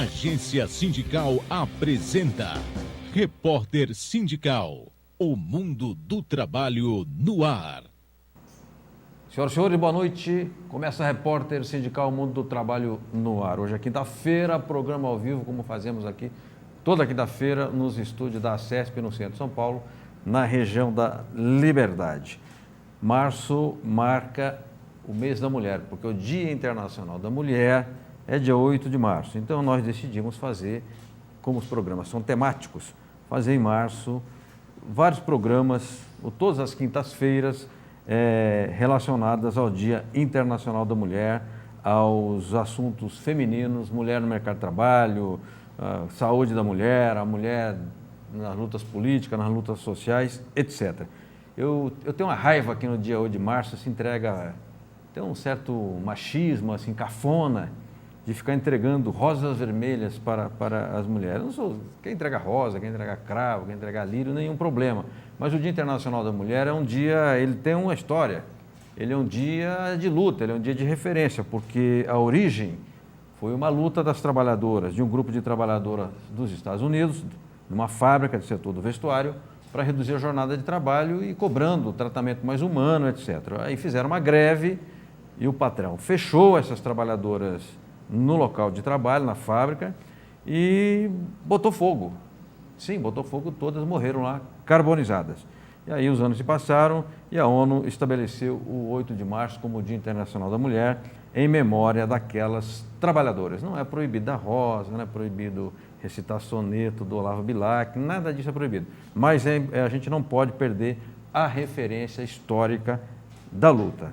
Agência Sindical apresenta Repórter Sindical, o mundo do trabalho no ar. Senhoras e senhores, boa noite. Começa a Repórter Sindical, o mundo do trabalho no ar. Hoje é quinta-feira, programa ao vivo, como fazemos aqui toda quinta-feira nos estúdios da ACESP no centro de São Paulo, na região da Liberdade. Março marca o mês da mulher, porque o Dia Internacional da Mulher é dia 8 de março. Então nós decidimos fazer, como os programas são temáticos, fazer em março vários programas, todas as quintas-feiras, relacionadas ao Dia Internacional da Mulher, aos assuntos femininos, mulher no mercado de trabalho, saúde da mulher, a mulher nas lutas políticas, nas lutas sociais, etc. Eu tenho uma raiva aqui no dia 8 de março, tem um certo machismo, assim, cafona, de ficar entregando rosas vermelhas para as mulheres. Eu não sou quem entrega rosa, quem entrega cravo, quem entrega lírio, nenhum problema. Mas o Dia Internacional da Mulher é um dia, ele tem uma história. Ele é um dia de luta, ele é um dia de referência, porque a origem foi uma luta das trabalhadoras, de um grupo de trabalhadoras dos Estados Unidos, numa fábrica do setor do vestuário, para reduzir a jornada de trabalho e cobrando o tratamento mais humano, etc. Aí fizeram uma greve e o patrão fechou essas trabalhadoras no local de trabalho, na fábrica, e botou fogo. Sim, botou fogo, todas morreram lá, carbonizadas. E aí os anos se passaram e a ONU estabeleceu o 8 de março como o Dia Internacional da Mulher, em memória daquelas trabalhadoras. Não é proibido dar rosa, não é proibido recitar soneto do Olavo Bilac, nada disso é proibido. Mas a gente não pode perder a referência histórica da luta.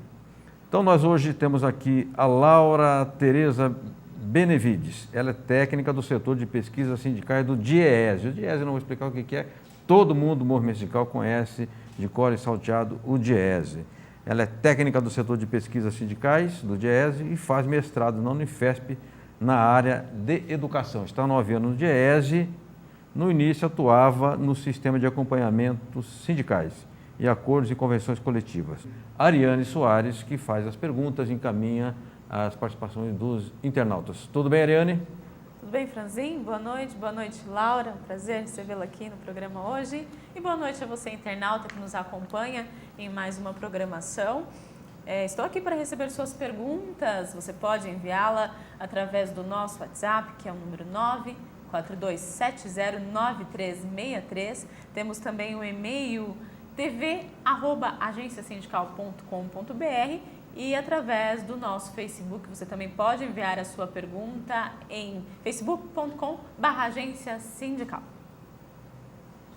Então nós hoje temos aqui a Laura Tereza Benevides. Ela é técnica do setor de pesquisa sindicais do DIEESE. O DIEESE eu não vou explicar o que é, todo mundo do movimento sindical conhece de cor e salteado o DIEESE. Ela é técnica do setor de pesquisas sindicais do DIEESE e faz mestrado na Unifesp na área de educação. Está 9 anos no DIEESE, no início atuava no sistema de acompanhamento sindicais e acordos e convenções coletivas. Ariane Soares, que faz as perguntas, encaminha as participações dos internautas. Tudo bem, Ariane? Tudo bem, Franzin? Boa noite, Laura. Um prazer recebê-la aqui no programa hoje. E boa noite a você, internauta, que nos acompanha em mais uma programação. Estou aqui para receber suas perguntas. Você pode enviá-la através do nosso WhatsApp, que é o número 942709363. Temos também o e-mail tv@agenciasindical.com.br e através do nosso Facebook. Você também pode enviar a sua pergunta em facebook.com/agência sindical.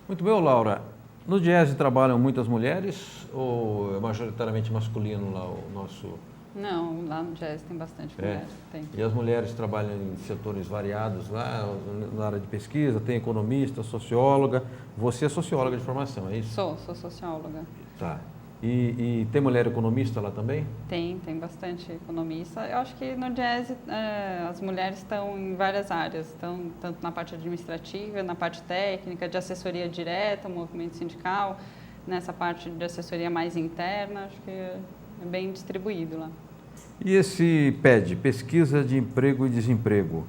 Muito bem, Laura. No DIEESE trabalham muitas mulheres ou é majoritariamente masculino lá o nosso... Não, lá no DIEESE tem bastante mulher. Tem. E as mulheres trabalham em setores variados lá, na área de pesquisa, tem economista, socióloga. Você é socióloga de formação, é isso? Sou socióloga. Tá. E tem mulher economista lá também? Tem bastante economista. Eu acho que no DIEESE as mulheres estão em várias áreas, estão tanto na parte administrativa, na parte técnica, de assessoria direta, movimento sindical, nessa parte de assessoria mais interna, acho que é bem distribuído lá. E esse PED, Pesquisa de Emprego e Desemprego,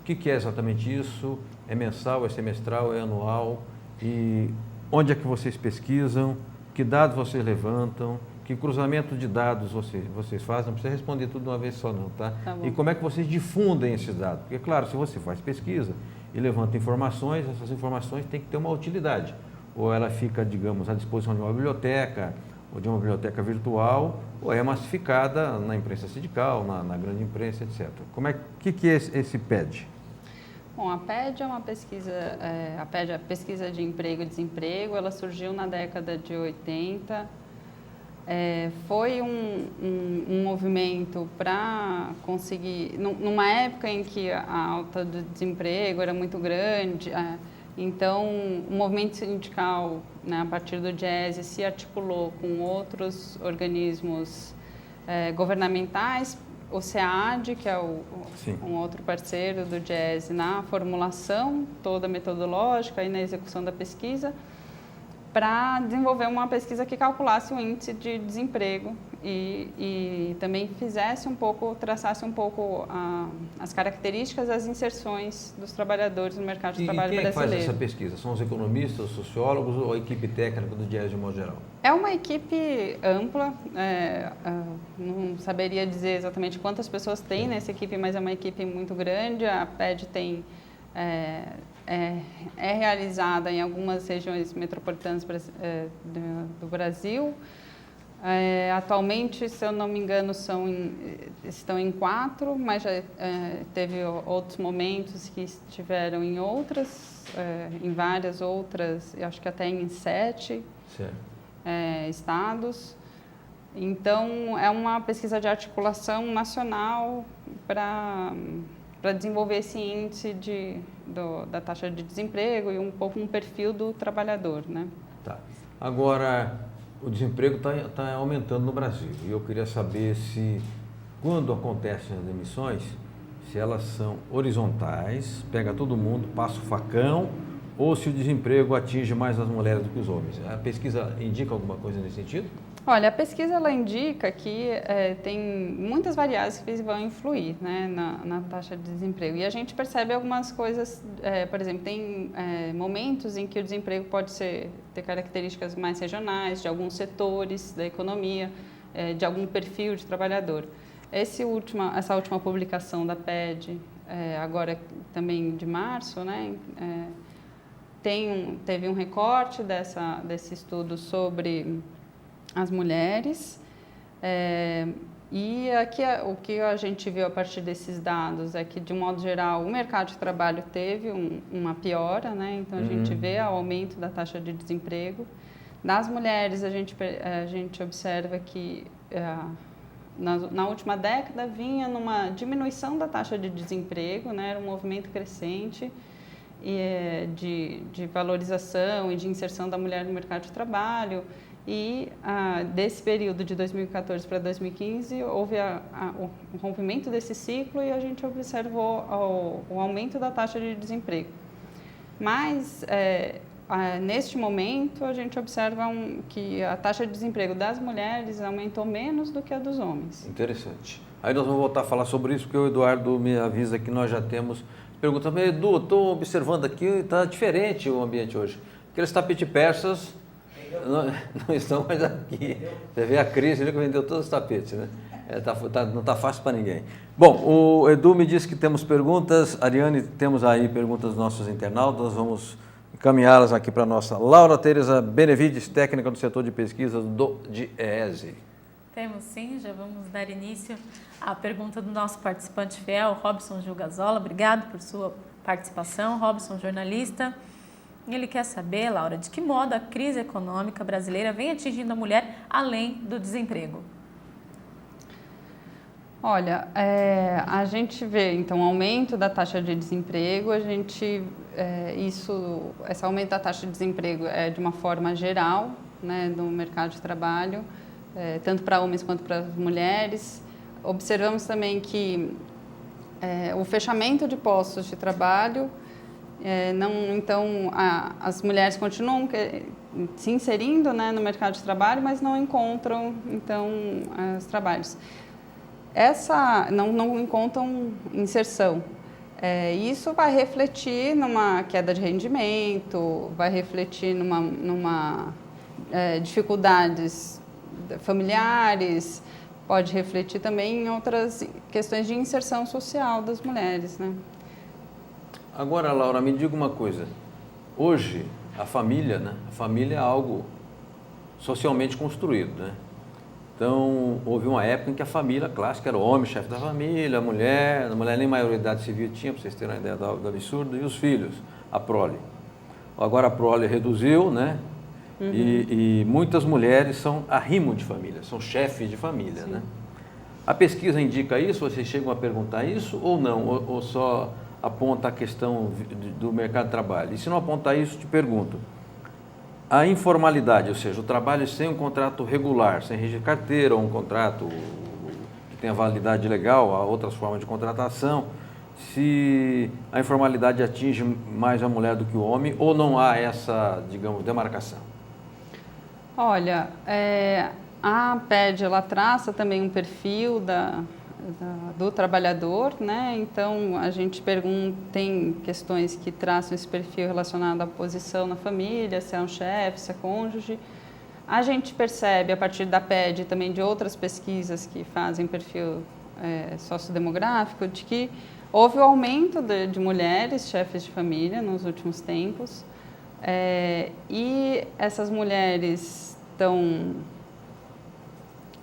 o que é exatamente isso? É mensal, é semestral, é anual? E onde é que vocês pesquisam? Que dados vocês levantam? Que cruzamento de dados vocês fazem? Não precisa responder tudo de uma vez só não, tá? Tá bom. E como é que vocês difundem esses dados? Porque, claro, se você faz pesquisa e levanta informações, essas informações têm que ter uma utilidade. Ou ela fica, digamos, à disposição de uma biblioteca, ou de uma biblioteca virtual, ou é massificada na imprensa sindical, na grande imprensa, etc. Que é esse PED? Bom, a PED é uma pesquisa, a PED é a Pesquisa de Emprego e Desemprego, ela surgiu na década de 80, foi um movimento para conseguir, numa época em que a alta do desemprego era muito grande, então o movimento sindical, né, a partir do DIEESE, se articulou com outros organismos governamentais, o SEAD, que é um outro parceiro do DIEESE na formulação toda metodológica e na execução da pesquisa, para desenvolver uma pesquisa que calculasse o índice de desemprego e também traçasse um pouco as características das inserções dos trabalhadores no mercado de trabalho brasileiro. E quem faz essa pesquisa? São os economistas, os sociólogos ou a equipe técnica do DIEESE de modo geral? É uma equipe ampla, não saberia dizer exatamente quantas pessoas tem nessa equipe, mas é uma equipe muito grande. A PED é realizada em algumas regiões metropolitanas do Brasil. Atualmente, se eu não me engano, estão em 4, mas já teve outros momentos que estiveram em em várias outras, acho que até em 7 estados. Então, é uma pesquisa de articulação nacional para desenvolver esse índice da taxa de desemprego e um pouco um perfil do trabalhador, né? Tá. Agora, o desemprego está aumentando no Brasil e eu queria saber se, quando acontecem as demissões, se elas são horizontais, pega todo mundo, passa o facão, ou se o desemprego atinge mais as mulheres do que os homens. A pesquisa indica alguma coisa nesse sentido? Olha, a pesquisa ela indica que tem muitas variáveis que vão influir, né, na taxa de desemprego. E a gente percebe algumas coisas, por exemplo, tem momentos em que o desemprego pode ter características mais regionais, de alguns setores da economia, de algum perfil de trabalhador. Essa última publicação da PED, agora também de março, né, teve um recorte desse estudo sobre as mulheres, e aqui o que a gente viu a partir desses dados é que, de um modo geral, o mercado de trabalho teve uma piora, né? Então a gente vê o aumento da taxa de desemprego. Das mulheres, a gente observa que na última década vinha numa diminuição da taxa de desemprego, né? Era um movimento crescente de valorização e de inserção da mulher no mercado de trabalho. E desse período de 2014 para 2015 houve o rompimento desse ciclo e a gente observou o aumento da taxa de desemprego. Mas neste momento a gente observa que a taxa de desemprego das mulheres aumentou menos do que a dos homens. Interessante. Aí nós vamos voltar a falar sobre isso, porque o Eduardo me avisa que nós já temos perguntas. Mas, Edu, estou observando aqui, está diferente o ambiente hoje. Aqueles tapetes persas não estão mais aqui. Você vê a crise, ele que vendeu todos os tapetes, né? Não está fácil para ninguém. Bom, o Edu me disse que temos perguntas. Ariane, temos aí perguntas dos nossos internautas. Nós vamos encaminhá-las aqui para a nossa Laura Tereza Benevides, técnica do setor de pesquisas do DIEESE. Temos sim, já vamos dar início à pergunta do nosso participante fiel, Robson Gilgazola. Obrigado por sua participação, Robson, jornalista. Ele quer saber, Laura, de que modo a crise econômica brasileira vem atingindo a mulher além do desemprego? Olha, a gente vê, então, aumento da taxa de desemprego. Esse aumento da taxa de desemprego é de uma forma geral, né, no mercado de trabalho, tanto para homens quanto para mulheres. Observamos também que o fechamento de postos de trabalho, então as mulheres continuam se inserindo, né, no mercado de trabalho, mas não encontram então os trabalhos. Não encontram inserção. Isso vai refletir numa queda de rendimento, vai refletir numa dificuldades familiares, pode refletir também em outras questões de inserção social das mulheres, né? Agora, Laura, me diga uma coisa. Hoje, a família, né? A família é algo socialmente construído, né? Então, houve uma época em que a família clássica era o homem, chefe da família, a mulher nem maioridade civil tinha, para vocês terem uma ideia do absurdo, e os filhos, a prole. Agora a prole reduziu, né? Uhum. E muitas mulheres são arrimo de família, são chefes de família, sim, né? A pesquisa indica isso? Vocês chegam a perguntar isso ou não? Ou só aponta a questão do mercado de trabalho? E se não apontar isso, te pergunto. A informalidade, ou seja, o trabalho sem um contrato regular, sem registro de carteira, ou um contrato que tenha validade legal, há outras formas de contratação, se a informalidade atinge mais a mulher do que o homem, ou não há essa, digamos, demarcação? Olha, a PED, ela traça também um perfil do trabalhador, né? Então, a gente tem questões que traçam esse perfil relacionado à posição na família, se é um chefe, se é cônjuge. A gente percebe, a partir da PED e também de outras pesquisas que fazem perfil sociodemográfico, de que houve o aumento de mulheres chefes de família nos últimos tempos, e essas mulheres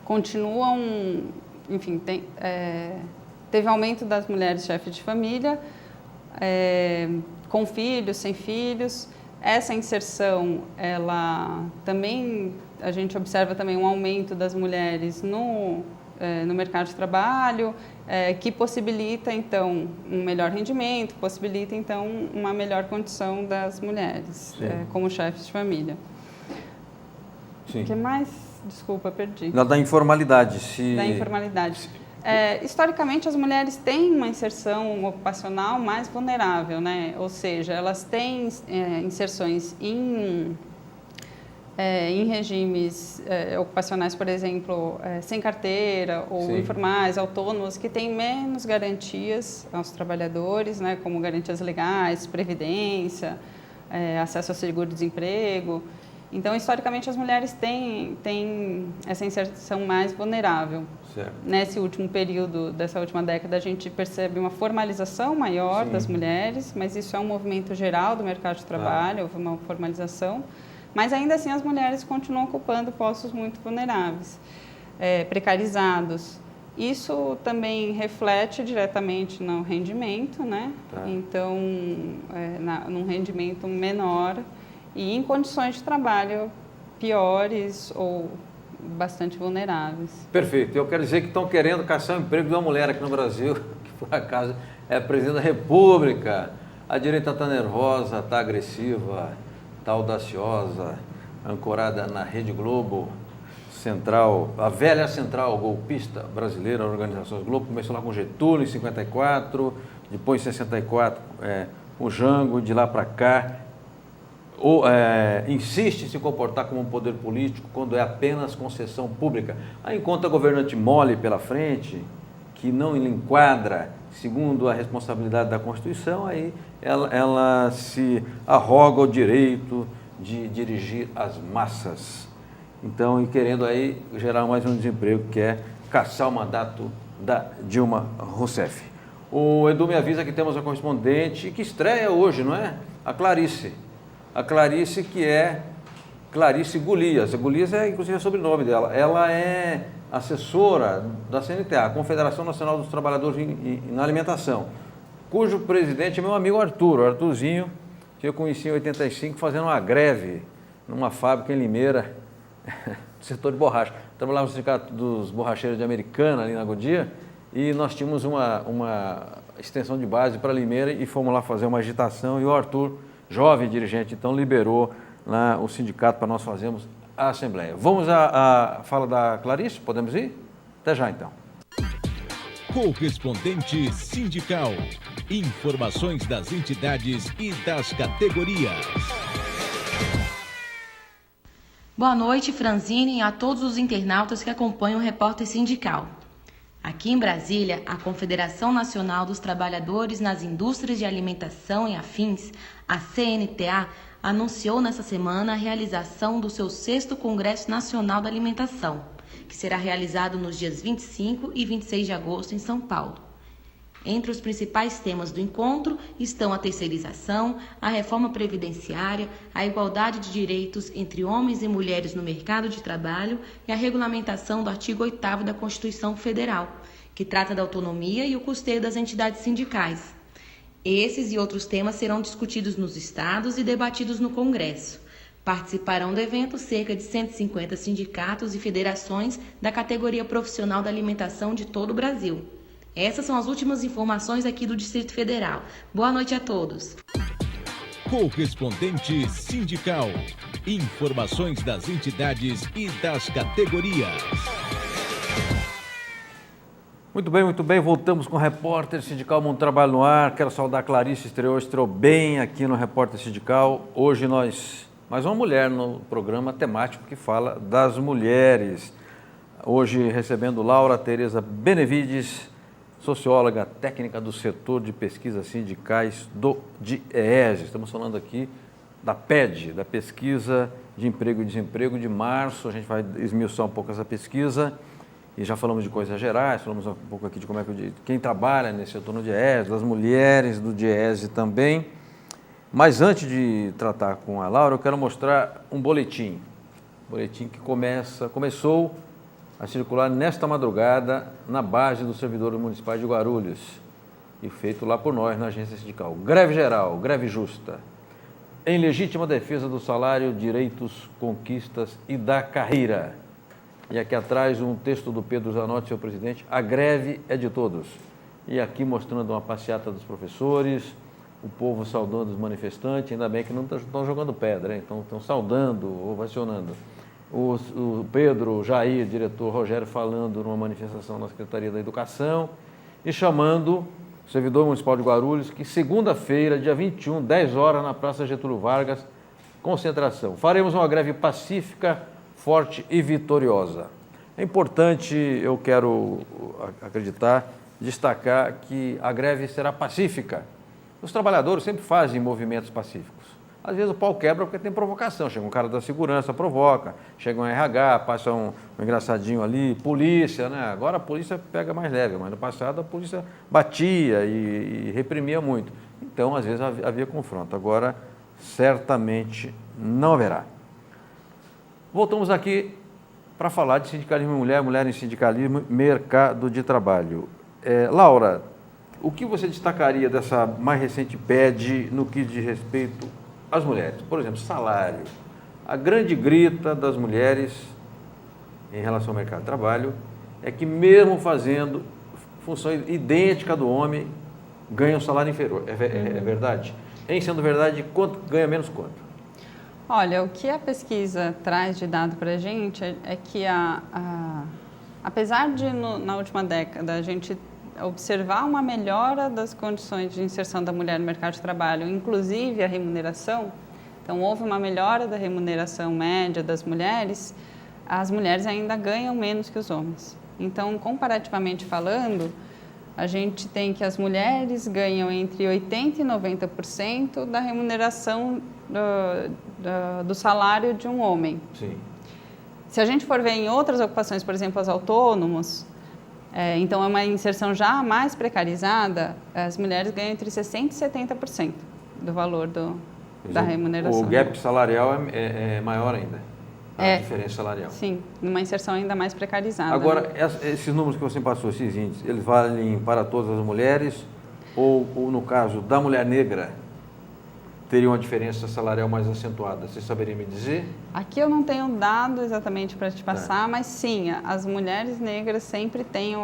continuam, enfim, teve aumento das mulheres chefes de família, com filhos, sem filhos. Essa inserção, ela também, a gente observa também um aumento das mulheres no mercado de trabalho, que possibilita, então, um melhor rendimento, possibilita, então, uma melhor condição das mulheres como chefes de família. Sim. O que mais? Desculpa, perdi. Da informalidade. Da informalidade. Historicamente, as mulheres têm uma inserção ocupacional mais vulnerável, né? Ou seja, elas têm inserções em regimes ocupacionais, por exemplo, sem carteira ou Sim. informais, autônomos, que têm menos garantias aos trabalhadores, né? Como garantias legais, previdência, acesso ao seguro-desemprego. Então, historicamente, as mulheres têm essa inserção mais vulnerável. Certo. Nesse último período, dessa última década, a gente percebe uma formalização maior Sim. das mulheres, mas isso é um movimento geral do mercado de trabalho, houve uma formalização. Mas, ainda assim, as mulheres continuam ocupando postos muito vulneráveis, precarizados. Isso também reflete diretamente no rendimento, né? Tá. Então, num rendimento menor e em condições de trabalho piores ou bastante vulneráveis. Perfeito. Eu quero dizer que estão querendo caçar o emprego de uma mulher aqui no Brasil, que por acaso é a presidente da República. A direita está nervosa, está agressiva, está audaciosa, ancorada na Rede Globo, Central, a velha central golpista brasileira, a Organizações Globo, começou lá com Getúlio em 54, depois em 64 o Jango, de lá para cá. Insiste em se comportar como um poder político quando é apenas concessão pública. Aí encontra governante mole pela frente, que não lhe enquadra segundo a responsabilidade da Constituição, aí ela se arroga o direito de dirigir as massas. Então, e querendo aí gerar mais um desemprego, que é caçar o mandato da Dilma Rousseff. O Edu me avisa que temos a correspondente que estreia hoje, não é? A Clarice. A Clarice, que é Clarice Golias. A Golias é, inclusive, o sobrenome dela. Ela é assessora da CNTA, a Confederação Nacional dos Trabalhadores na Alimentação, cujo presidente é meu amigo Arthur, o Arthurzinho, que eu conheci em 85, fazendo uma greve numa fábrica em Limeira, do setor de borracha. Trabalhava no Sindicato dos Borracheiros de Americana, ali na Godia, e nós tínhamos uma extensão de base para Limeira e fomos lá fazer uma agitação, e o Arthur, jovem dirigente, então liberou lá o sindicato para nós fazermos a assembleia. Vamos à fala da Clarice? Podemos ir? Até já, então. Correspondente sindical. Informações das entidades e das categorias. Boa noite, Franzine, e a todos os internautas que acompanham o Repórter Sindical. Aqui em Brasília, a Confederação Nacional dos Trabalhadores nas Indústrias de Alimentação e Afins, a CNTA, anunciou nesta semana a realização do seu 6º Congresso Nacional da Alimentação, que será realizado nos dias 25 e 26 de agosto em São Paulo. Entre os principais temas do encontro estão a terceirização, a reforma previdenciária, a igualdade de direitos entre homens e mulheres no mercado de trabalho e a regulamentação do artigo 8º da Constituição Federal, que trata da autonomia e o custeio das entidades sindicais. Esses e outros temas serão discutidos nos estados e debatidos no Congresso. Participarão do evento cerca de 150 sindicatos e federações da categoria profissional da alimentação de todo o Brasil. Essas são as últimas informações aqui do Distrito Federal. Boa noite a todos. Correspondente sindical. Informações das entidades e das categorias. Muito bem. Voltamos com o Repórter Sindical Mundo do Trabalho no ar. Quero saudar a Clarice, estreou bem aqui no Repórter Sindical. Hoje nós mais uma mulher no programa temático que fala das mulheres. Hoje recebendo Laura Tereza Benevides, socióloga técnica do setor de pesquisas sindicais do DIEESE. Estamos falando aqui da PED, da Pesquisa de Emprego e Desemprego de março. A gente vai esmiuçar um pouco essa pesquisa e já falamos de coisas gerais, falamos um pouco aqui de como é que quem trabalha nesse setor no DIEESE, das mulheres do DIEESE também. Mas antes de tratar com a Laura, eu quero mostrar um boletim que começou a circular nesta madrugada na base dos servidores municipais de Guarulhos e feito lá por nós na agência sindical. Greve geral, greve justa, em legítima defesa do salário, direitos, conquistas e da carreira. E aqui atrás um texto do Pedro Zanotti, seu presidente, a greve é de todos. E aqui mostrando uma passeata dos professores, o povo saudando os manifestantes, ainda bem que não estão jogando pedra, hein? Estão saudando, ovacionando. O Pedro, o Jair, diretor Rogério, falando numa manifestação na Secretaria da Educação e chamando o servidor municipal de Guarulhos que segunda-feira, dia 21, 10 horas, na Praça Getúlio Vargas, concentração. Faremos uma greve pacífica, forte e vitoriosa. É importante, eu quero acreditar, destacar que a greve será pacífica. Os trabalhadores sempre fazem movimentos pacíficos. Às vezes o pau quebra porque tem provocação. Chega um cara da segurança, provoca. Chega um RH, passa um engraçadinho ali. Polícia, né? Agora a polícia pega mais leve, mas no passado a polícia batia e reprimia muito. Então, às vezes havia confronto. Agora, certamente não haverá. Voltamos aqui para falar de sindicalismo em mulher, mulher em sindicalismo, mercado de trabalho. Laura, o que você destacaria dessa mais recente PED no que diz respeito às mulheres? Por exemplo, salário. A grande grita das mulheres em relação ao mercado de trabalho é que mesmo fazendo função idêntica do homem, ganha um salário inferior. É verdade? Em sendo verdade, quanto ganha menos quanto? Olha, o que a pesquisa traz de dado para a gente é que, apesar de na última década a gente observar uma melhora das condições de inserção da mulher no mercado de trabalho, inclusive a remuneração, então houve uma melhora da remuneração média das mulheres, as mulheres ainda ganham menos que os homens. Então, comparativamente falando, a gente tem que as mulheres ganham entre 80% e 90% da remuneração do salário de um homem. Sim. Se a gente for ver em outras ocupações, por exemplo, os autônomos, então é uma inserção já mais precarizada, as mulheres ganham entre 60% e 70% do valor da remuneração. O gap salarial é maior ainda, a diferença salarial. Sim, numa inserção ainda mais precarizada. Agora, né? esses números que você passou, esses índices, eles valem para todas as mulheres ou no caso da mulher negra, teria uma diferença salarial mais acentuada? Você saberia me dizer? Aqui eu não tenho dado exatamente para te passar, mas sim, as mulheres negras sempre têm,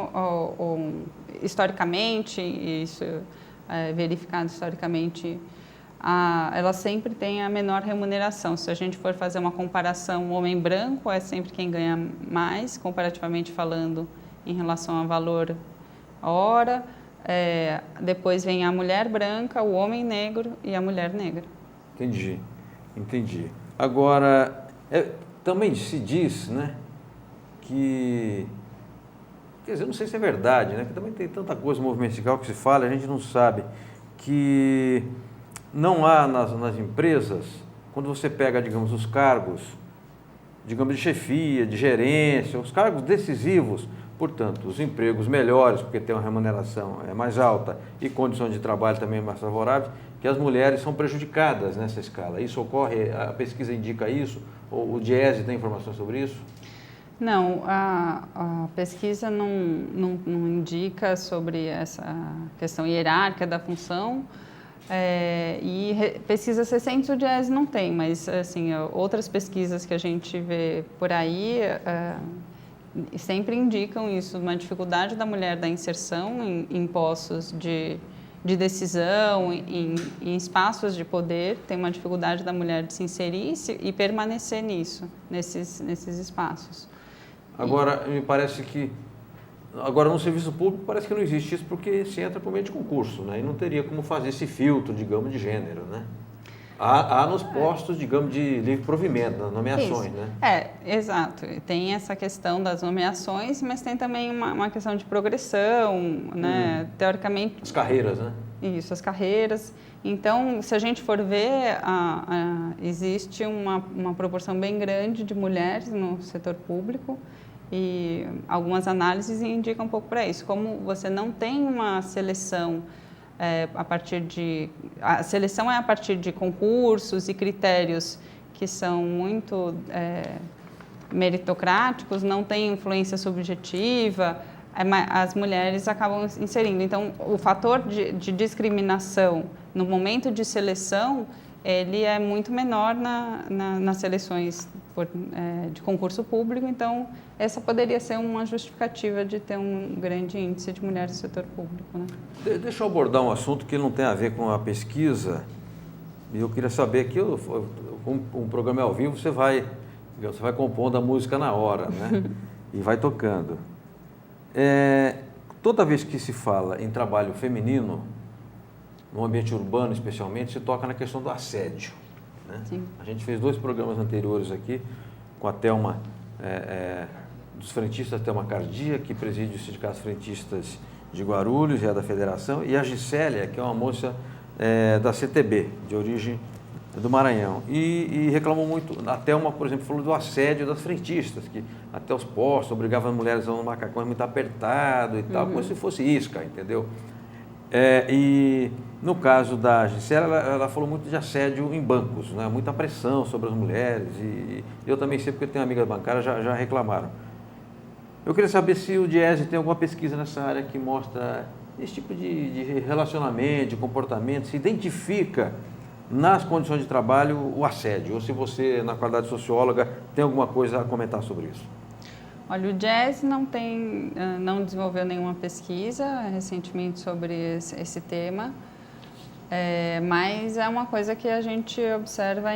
historicamente, isso é verificado historicamente, elas sempre têm a menor remuneração. Se a gente for fazer uma comparação, o homem branco é sempre quem ganha mais, comparativamente falando, em relação ao valor hora. Depois vem a mulher branca, o homem negro e a mulher negra. Entendi. Agora, também se diz, né, que, quer dizer, não sei se é verdade, né, que também tem tanta coisa no movimento sindical que se fala, a gente não sabe, que não há nas empresas, quando você pega, digamos, os cargos, digamos, de chefia, de gerência, os cargos decisivos, portanto, os empregos melhores, porque tem uma remuneração mais alta e condições de trabalho também mais favoráveis, que as mulheres são prejudicadas nessa escala. Isso ocorre, a pesquisa indica isso? Ou o DIESE tem informações sobre isso? Não, a pesquisa não indica sobre essa questão hierárquica da função, pesquisas recentes o DIESE não tem, mas assim, outras pesquisas que a gente vê por aí sempre indicam isso, uma dificuldade da mulher da inserção em postos de decisão, em espaços de poder, tem uma dificuldade da mulher de se inserir e permanecer nesses espaços. Agora, me parece que, no serviço público parece que não existe isso porque se entra por meio de concurso, né? E não teria como fazer esse filtro, digamos, de gênero, né? Há nos postos, digamos, de livre provimento, nas nomeações, Isso. né? Exato. Tem essa questão das nomeações, mas tem também uma questão de progressão, né? Teoricamente... As carreiras, né? Isso, as carreiras. Então, se a gente for ver, existe uma proporção bem grande de mulheres no setor público e algumas análises indicam um pouco para isso. Como você não tem uma seleção a seleção é a partir de concursos e critérios que são muito meritocráticos, não tem influência subjetiva, as mulheres acabam inserindo. Então, o fator de discriminação no momento de seleção, ele é muito menor nas seleções de concurso público, então essa poderia ser uma justificativa de ter um grande índice de mulheres no setor público, né? Deixa eu abordar um assunto que não tem a ver com a pesquisa, e eu queria saber que um programa ao vivo você vai compondo a música na hora, né? E vai tocando. Toda vez que se fala em trabalho feminino, no ambiente urbano especialmente, se toca na questão do assédio, né? Sim. A gente fez 2 programas anteriores aqui com a Thelma, dos frentistas, Thelma Cardia, que preside os sindicatos frentistas de Guarulhos e é da federação, e a Gisélia, que é uma moça da CTB, de origem do Maranhão, e reclamou muito. A Thelma, por exemplo, falou do assédio das frentistas, que até os postos obrigavam as mulheres a usar um macacão muito apertado e tal, como se fosse isca, entendeu? E no caso da Gisélia, ela falou muito de assédio em bancos, né? Muita pressão sobre as mulheres, e eu também sei, porque eu tenho amigas bancárias já reclamaram. Eu queria saber se o Diese tem alguma pesquisa nessa área que mostra esse tipo de relacionamento, de comportamento, se identifica nas condições de trabalho o assédio, ou se você, na qualidade de socióloga, tem alguma coisa a comentar sobre isso. Olha, o Diese não desenvolveu nenhuma pesquisa recentemente sobre esse tema, mas é uma coisa que a gente observa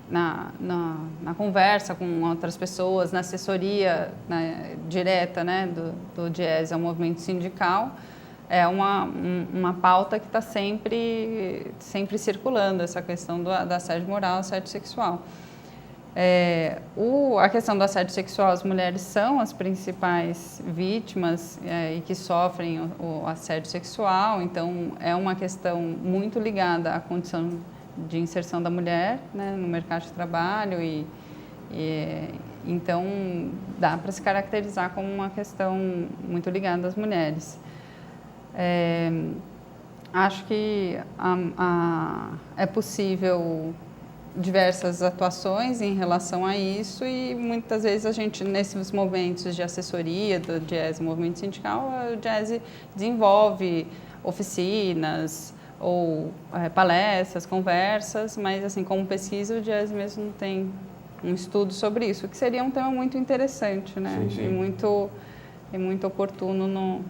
na conversa com outras pessoas, na assessoria direta, né, do Diese ao movimento sindical. É uma pauta que está sempre circulando, essa questão do assédio moral, assédio sexual. A questão do assédio sexual, as mulheres são as principais vítimas e que sofrem o assédio sexual, então é uma questão muito ligada à condição de inserção da mulher, né, no mercado de trabalho então dá para se caracterizar como uma questão muito ligada às mulheres. Acho que é possível diversas atuações em relação a isso e muitas vezes a gente, nesses momentos de assessoria do Diese, movimento sindical, o Diese desenvolve oficinas ou palestras, conversas, mas assim, como pesquisa, o Diese mesmo não tem um estudo sobre isso, que seria um tema muito interessante, né? Sim, sim. E muito oportuno no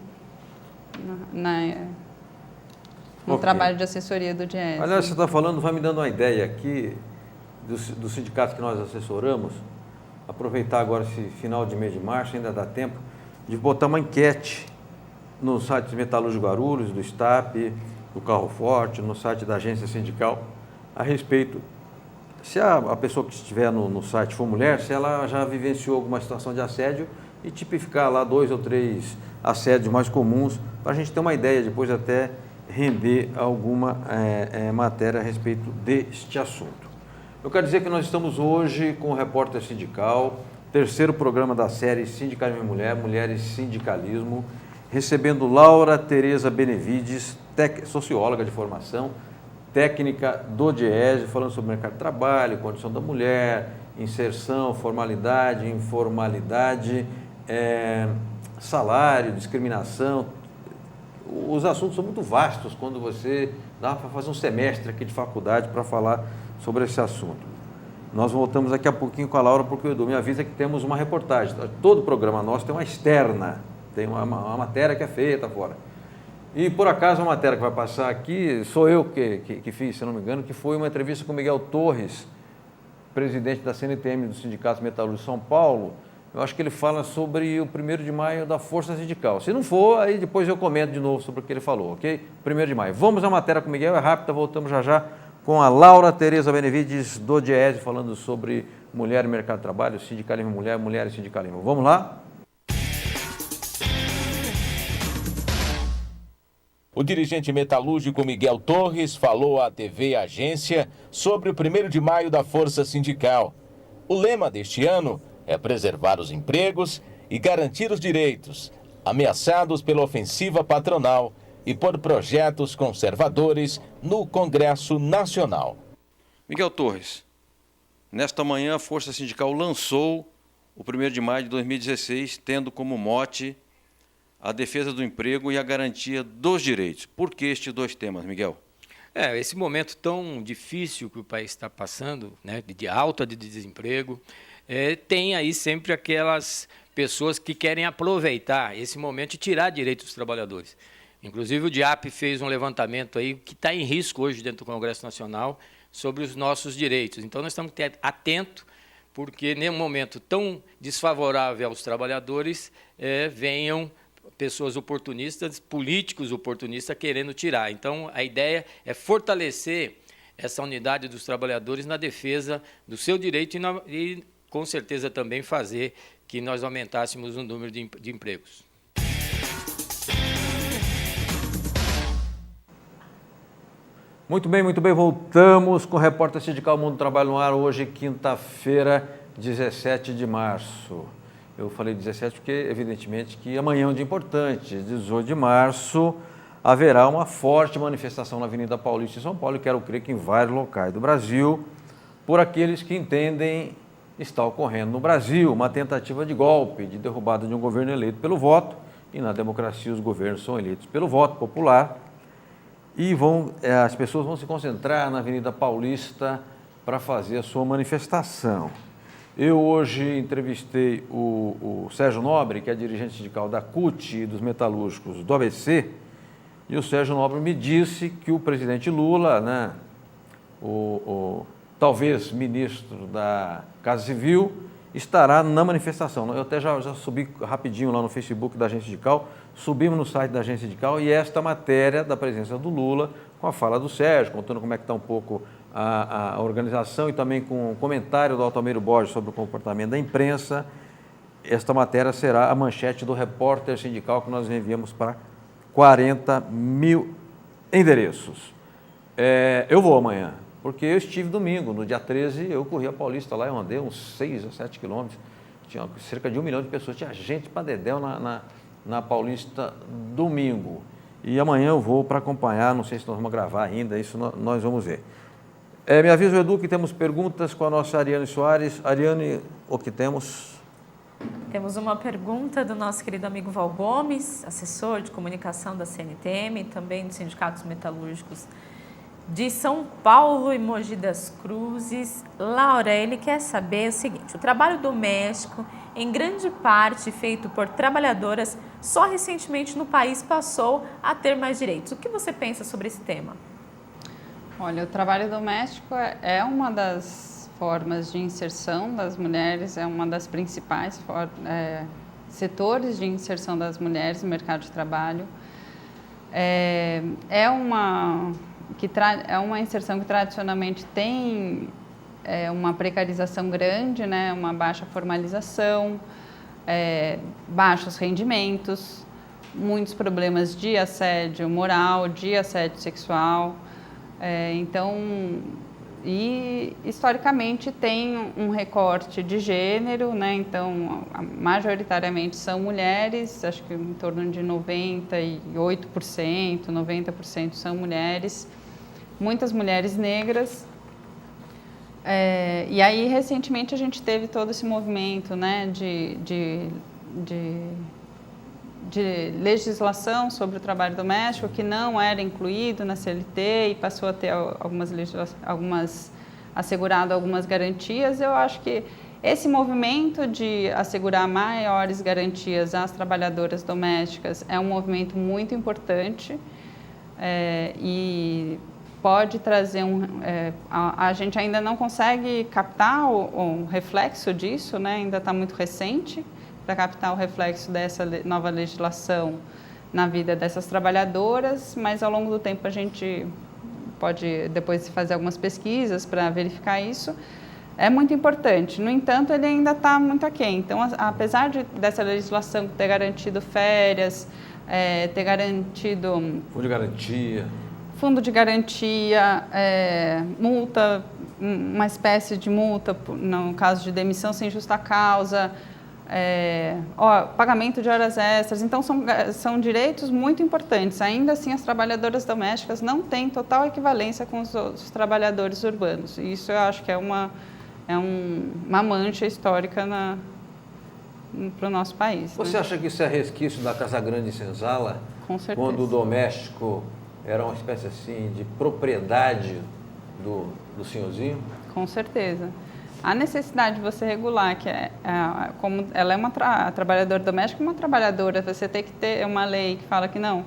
Ok. trabalho de assessoria do Diese. Aliás, você está falando, vai me dando uma ideia aqui dos sindicatos que nós assessoramos, aproveitar agora esse final de mês de março, ainda dá tempo, de botar uma enquete no site de Metalúrgico Guarulhos, do STAP, do Carro Forte, no site da agência sindical, a respeito, se a pessoa que estiver no site for mulher, se ela já vivenciou alguma situação de assédio e tipificar lá 2 ou 3 assédios mais comuns, para a gente ter uma ideia, depois até render alguma matéria a respeito deste assunto. Eu quero dizer que nós estamos hoje com o Repórter Sindical, 3º programa da série Sindicalismo e Mulher, Mulheres e Sindicalismo, recebendo Laura Tereza Benevides, socióloga de formação, técnica do Diese, falando sobre mercado de trabalho, condição da mulher, inserção, formalidade, informalidade, salário, discriminação. Os assuntos são muito vastos quando você dá para fazer um semestre aqui de faculdade para falar sobre esse assunto. Nós voltamos daqui a pouquinho com a Laura, porque o Edu me avisa que temos uma reportagem. Todo programa nosso tem uma externa, tem uma matéria que é feita fora. E, por acaso, a matéria que vai passar aqui, sou eu que fiz, se não me engano, que foi uma entrevista com Miguel Torres, presidente da CNTM do Sindicato Metalúrgico de São Paulo. Eu acho que ele fala sobre o 1º de maio da Força Sindical. Se não for, aí depois eu comento de novo sobre o que ele falou, ok? 1º de maio. Vamos à matéria com o Miguel, é rápida, voltamos já com a Laura Tereza Benevides, do Diese, falando sobre mulher e mercado de trabalho, sindicalismo mulher, mulher e sindicalismo. Vamos lá? O dirigente metalúrgico Miguel Torres falou à TV Agência sobre o 1º de maio da Força Sindical. O lema deste ano é preservar os empregos e garantir os direitos, ameaçados pela ofensiva patronal e por projetos conservadores no Congresso Nacional. Miguel Torres, nesta manhã a Força Sindical lançou o 1º de maio de 2016, tendo como mote a defesa do emprego e a garantia dos direitos. Por que estes dois temas, Miguel? Esse momento tão difícil que o país está passando, né, de alta de desemprego, tem aí sempre aquelas pessoas que querem aproveitar esse momento e tirar direitos dos trabalhadores. Inclusive o DIAP fez um levantamento aí que está em risco hoje dentro do Congresso Nacional sobre os nossos direitos. Então nós temos que ter atento, porque num momento tão desfavorável aos trabalhadores, venham pessoas oportunistas, políticos oportunistas querendo tirar. Então, a ideia é fortalecer essa unidade dos trabalhadores na defesa do seu direito e com certeza, também fazer que nós aumentássemos o número de empregos. Muito bem, voltamos com o Repórter Sindical Mundo do Trabalho no ar, hoje, quinta-feira, 17 de março. Eu falei 17 porque, evidentemente, que amanhã é um dia importante. 18 de março haverá uma forte manifestação na Avenida Paulista em São Paulo, e quero crer que em vários locais do Brasil, por aqueles que entendem está ocorrendo no Brasil uma tentativa de golpe, de derrubada de um governo eleito pelo voto, e na democracia os governos são eleitos pelo voto popular, e as pessoas vão se concentrar na Avenida Paulista para fazer a sua manifestação. Eu hoje entrevistei o Sérgio Nobre, que é dirigente sindical da CUT e dos metalúrgicos do ABC, e o Sérgio Nobre me disse que o presidente Lula, né, talvez ministro da Casa Civil, estará na manifestação. Eu até já subi rapidinho lá no Facebook da Agência Sindical, subimos no site da Agência Sindical, e esta matéria da presença do Lula, com a fala do Sérgio, contando como é que está um pouco a organização, e também com o comentário do Altamiro Borges sobre o comportamento da imprensa. Esta matéria será a manchete do Repórter Sindical, que nós enviamos para 40 mil endereços. Eu vou amanhã, porque eu estive domingo, no dia 13, eu corri a Paulista lá, eu andei uns 6 a 7 quilômetros, tinha cerca de 1 milhão de pessoas, tinha gente para dedéu na Paulista domingo. E amanhã eu vou para acompanhar, não sei se nós vamos gravar ainda, isso nós vamos ver. Me avisa o Edu que temos perguntas com a nossa Ariane Soares. Ariane, o que temos? Temos uma pergunta do nosso querido amigo Val Gomes, assessor de comunicação da CNTM, também dos sindicatos metalúrgicos de São Paulo e Mogi das Cruzes. Laura, ele quer saber o seguinte: o trabalho doméstico, em grande parte feito por trabalhadoras, só recentemente no país passou a ter mais direitos. O que você pensa sobre esse tema? Olha, o trabalho doméstico é uma das formas de inserção das mulheres, é uma das principais setores de inserção das mulheres no mercado de trabalho. É uma inserção que tradicionalmente tem uma precarização grande, né, uma baixa formalização, baixos rendimentos, muitos problemas de assédio moral, de assédio sexual. E historicamente tem um recorte de gênero, né? Então, majoritariamente são mulheres, acho que em torno de 98%, 90% são mulheres, muitas mulheres negras. E aí, recentemente, a gente teve todo esse movimento, né, de legislação sobre o trabalho doméstico, que não era incluído na CLT e passou a ter assegurado algumas garantias. Eu acho que esse movimento de assegurar maiores garantias às trabalhadoras domésticas é um movimento muito importante e pode trazer a gente ainda não consegue captar o reflexo disso, né? Ainda está muito recente para captar o reflexo dessa nova legislação na vida dessas trabalhadoras, mas ao longo do tempo a gente pode depois fazer algumas pesquisas para verificar isso, é muito importante. No entanto, ele ainda está muito aquém. Então, apesar dessa legislação ter garantido férias, ter garantido... Fundo de garantia, multa, uma espécie de multa no caso de demissão sem justa causa, pagamento de horas extras. Então, são direitos muito importantes. Ainda assim, as trabalhadoras domésticas não têm total equivalência com os trabalhadores urbanos. E isso eu acho que é uma mancha histórica para o nosso país. Você acha que isso é resquício da Casa Grande e Senzala? Com certeza. Quando o doméstico era uma espécie assim de propriedade do senhorzinho? Com certeza. A necessidade de você regular, que como ela é uma trabalhadora doméstica, uma trabalhadora, você tem que ter uma lei que fala que não,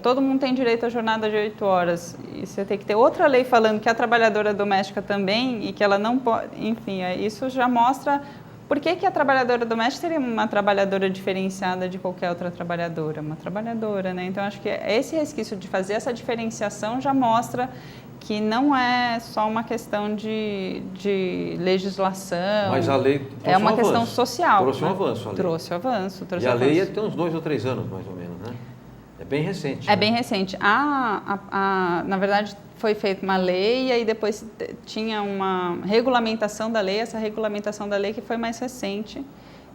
todo mundo tem direito à jornada de 8 horas, e você tem que ter outra lei falando que a trabalhadora doméstica também, e que ela não pode, enfim, isso já mostra por que a trabalhadora doméstica seria uma trabalhadora diferenciada de qualquer outra trabalhadora, uma trabalhadora, né? Então, acho que esse resquício de fazer essa diferenciação já mostra que não é só uma questão de legislação. Mas a lei é uma questão social. Trouxe um avanço a lei. Trouxe o avanço. E a lei tem uns 2 ou 3 anos, mais ou menos, né? É bem recente. É bem recente. Na verdade, foi feita uma lei e aí depois tinha uma regulamentação da lei, essa regulamentação da lei que foi mais recente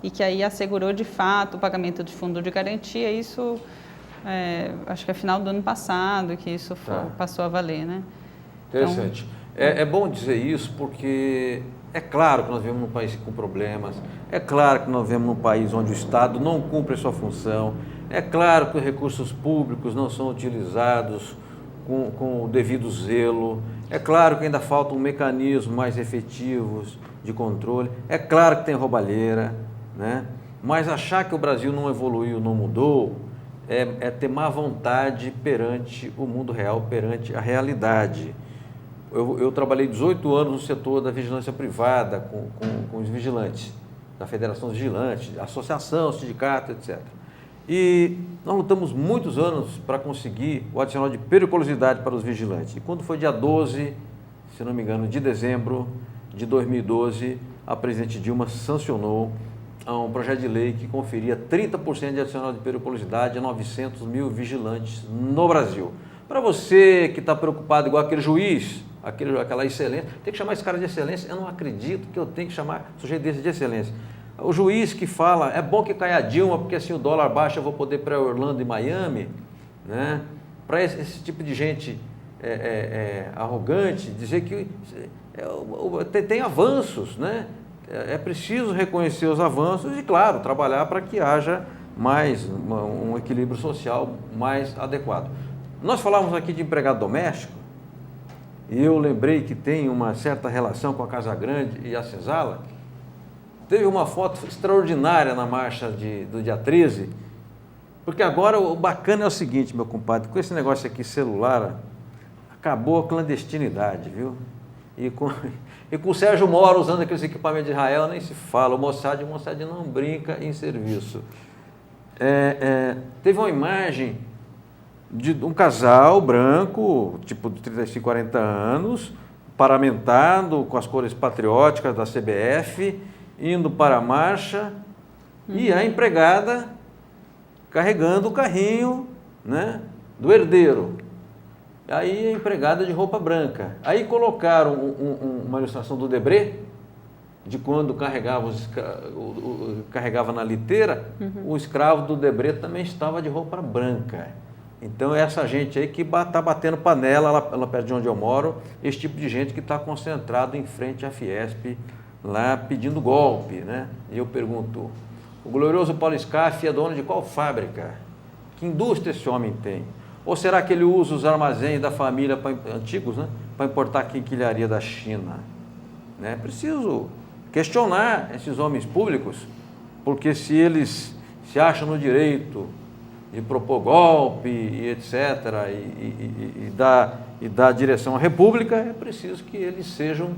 e que aí assegurou de fato o pagamento de fundo de garantia. Isso, acho que é final do ano passado que isso passou a valer, né? Interessante. Então, é bom dizer isso porque é claro que nós vivemos num país com problemas, é claro que nós vivemos num país onde o Estado não cumpre a sua função, é claro que os recursos públicos não são utilizados com o devido zelo, é claro que ainda faltam mecanismos mais efetivos de controle, é claro que tem roubalheira, né? Mas achar que o Brasil não evoluiu, não mudou, é ter má vontade perante o mundo real, perante a realidade. Eu trabalhei 18 anos no setor da vigilância privada com os vigilantes, da Federação dos Vigilantes, associação, sindicato, etc. E nós lutamos muitos anos para conseguir o adicional de periculosidade para os vigilantes. E quando foi dia 12, se não me engano, de dezembro de 2012, a presidente Dilma sancionou um projeto de lei que conferia 30% de adicional de periculosidade a 900 mil vigilantes no Brasil. Para você que está preocupado igual aquele juiz, aquela excelência, tem que chamar esse cara de excelência. Eu não acredito que eu tenho que chamar sujeito desse de excelência. O juiz que fala, é bom que caia a Dilma, porque assim o dólar baixa, eu vou poder ir para Orlando e Miami, né? Para esse tipo de gente arrogante, dizer que tem avanços, né? É preciso reconhecer os avanços e, claro, trabalhar para que haja mais um equilíbrio social mais adequado. Nós falávamos aqui de empregado doméstico, e eu lembrei que tem uma certa relação com a Casa Grande e a Senzala. Teve uma foto extraordinária na marcha do dia 13, porque agora o bacana é o seguinte, meu compadre, com esse negócio aqui celular, acabou a clandestinidade, viu? E com o Sérgio Moro usando aqueles equipamentos de Israel, nem se fala, o Mossad não brinca em serviço. Teve uma imagem de um casal branco, tipo de 35, 40 anos, paramentado com as cores patrióticas da CBF, indo para a marcha, e a empregada carregando o carrinho, né, do herdeiro. Aí a empregada de roupa branca. Aí colocaram uma ilustração do Debré, de quando carregava na liteira, o escravo do Debré também estava de roupa branca. Então, essa gente aí que está batendo panela lá perto de onde eu moro, esse tipo de gente que está concentrado em frente à Fiesp, lá pedindo golpe, né? E eu pergunto, o glorioso Paulo Scaff é dono de qual fábrica? Que indústria esse homem tem? Ou será que ele usa os armazéns da família antigos, né, para importar quinquilharia da China? Né? Preciso questionar esses homens públicos, porque se eles se acham no direito de propor golpe e etc., e dar direção à República, é preciso que eles sejam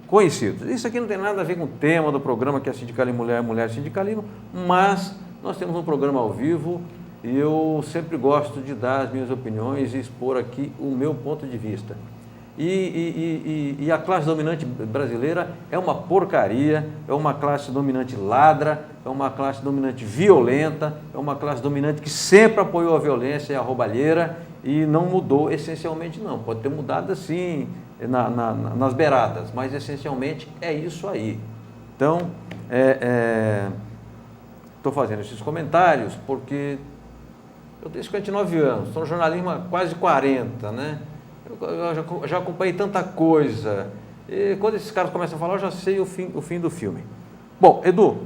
conhecidos. Isso aqui não tem nada a ver com o tema do programa, que é Sindicalismo Mulher, Mulher Sindicalismo, mas nós temos um programa ao vivo e eu sempre gosto de dar as minhas opiniões e expor aqui o meu ponto de vista. E a classe dominante brasileira é uma porcaria, é uma classe dominante ladra, é uma classe dominante violenta, é uma classe dominante que sempre apoiou a violência e a roubalheira e não mudou essencialmente não. Pode ter mudado assim nas beiradas, mas essencialmente é isso aí. Então, estou fazendo esses comentários porque eu tenho 59 anos, estou no jornalismo há quase 40, né? Eu já acompanhei tanta coisa. E quando esses caras começam a falar, eu já sei o fim do filme. Bom, Edu,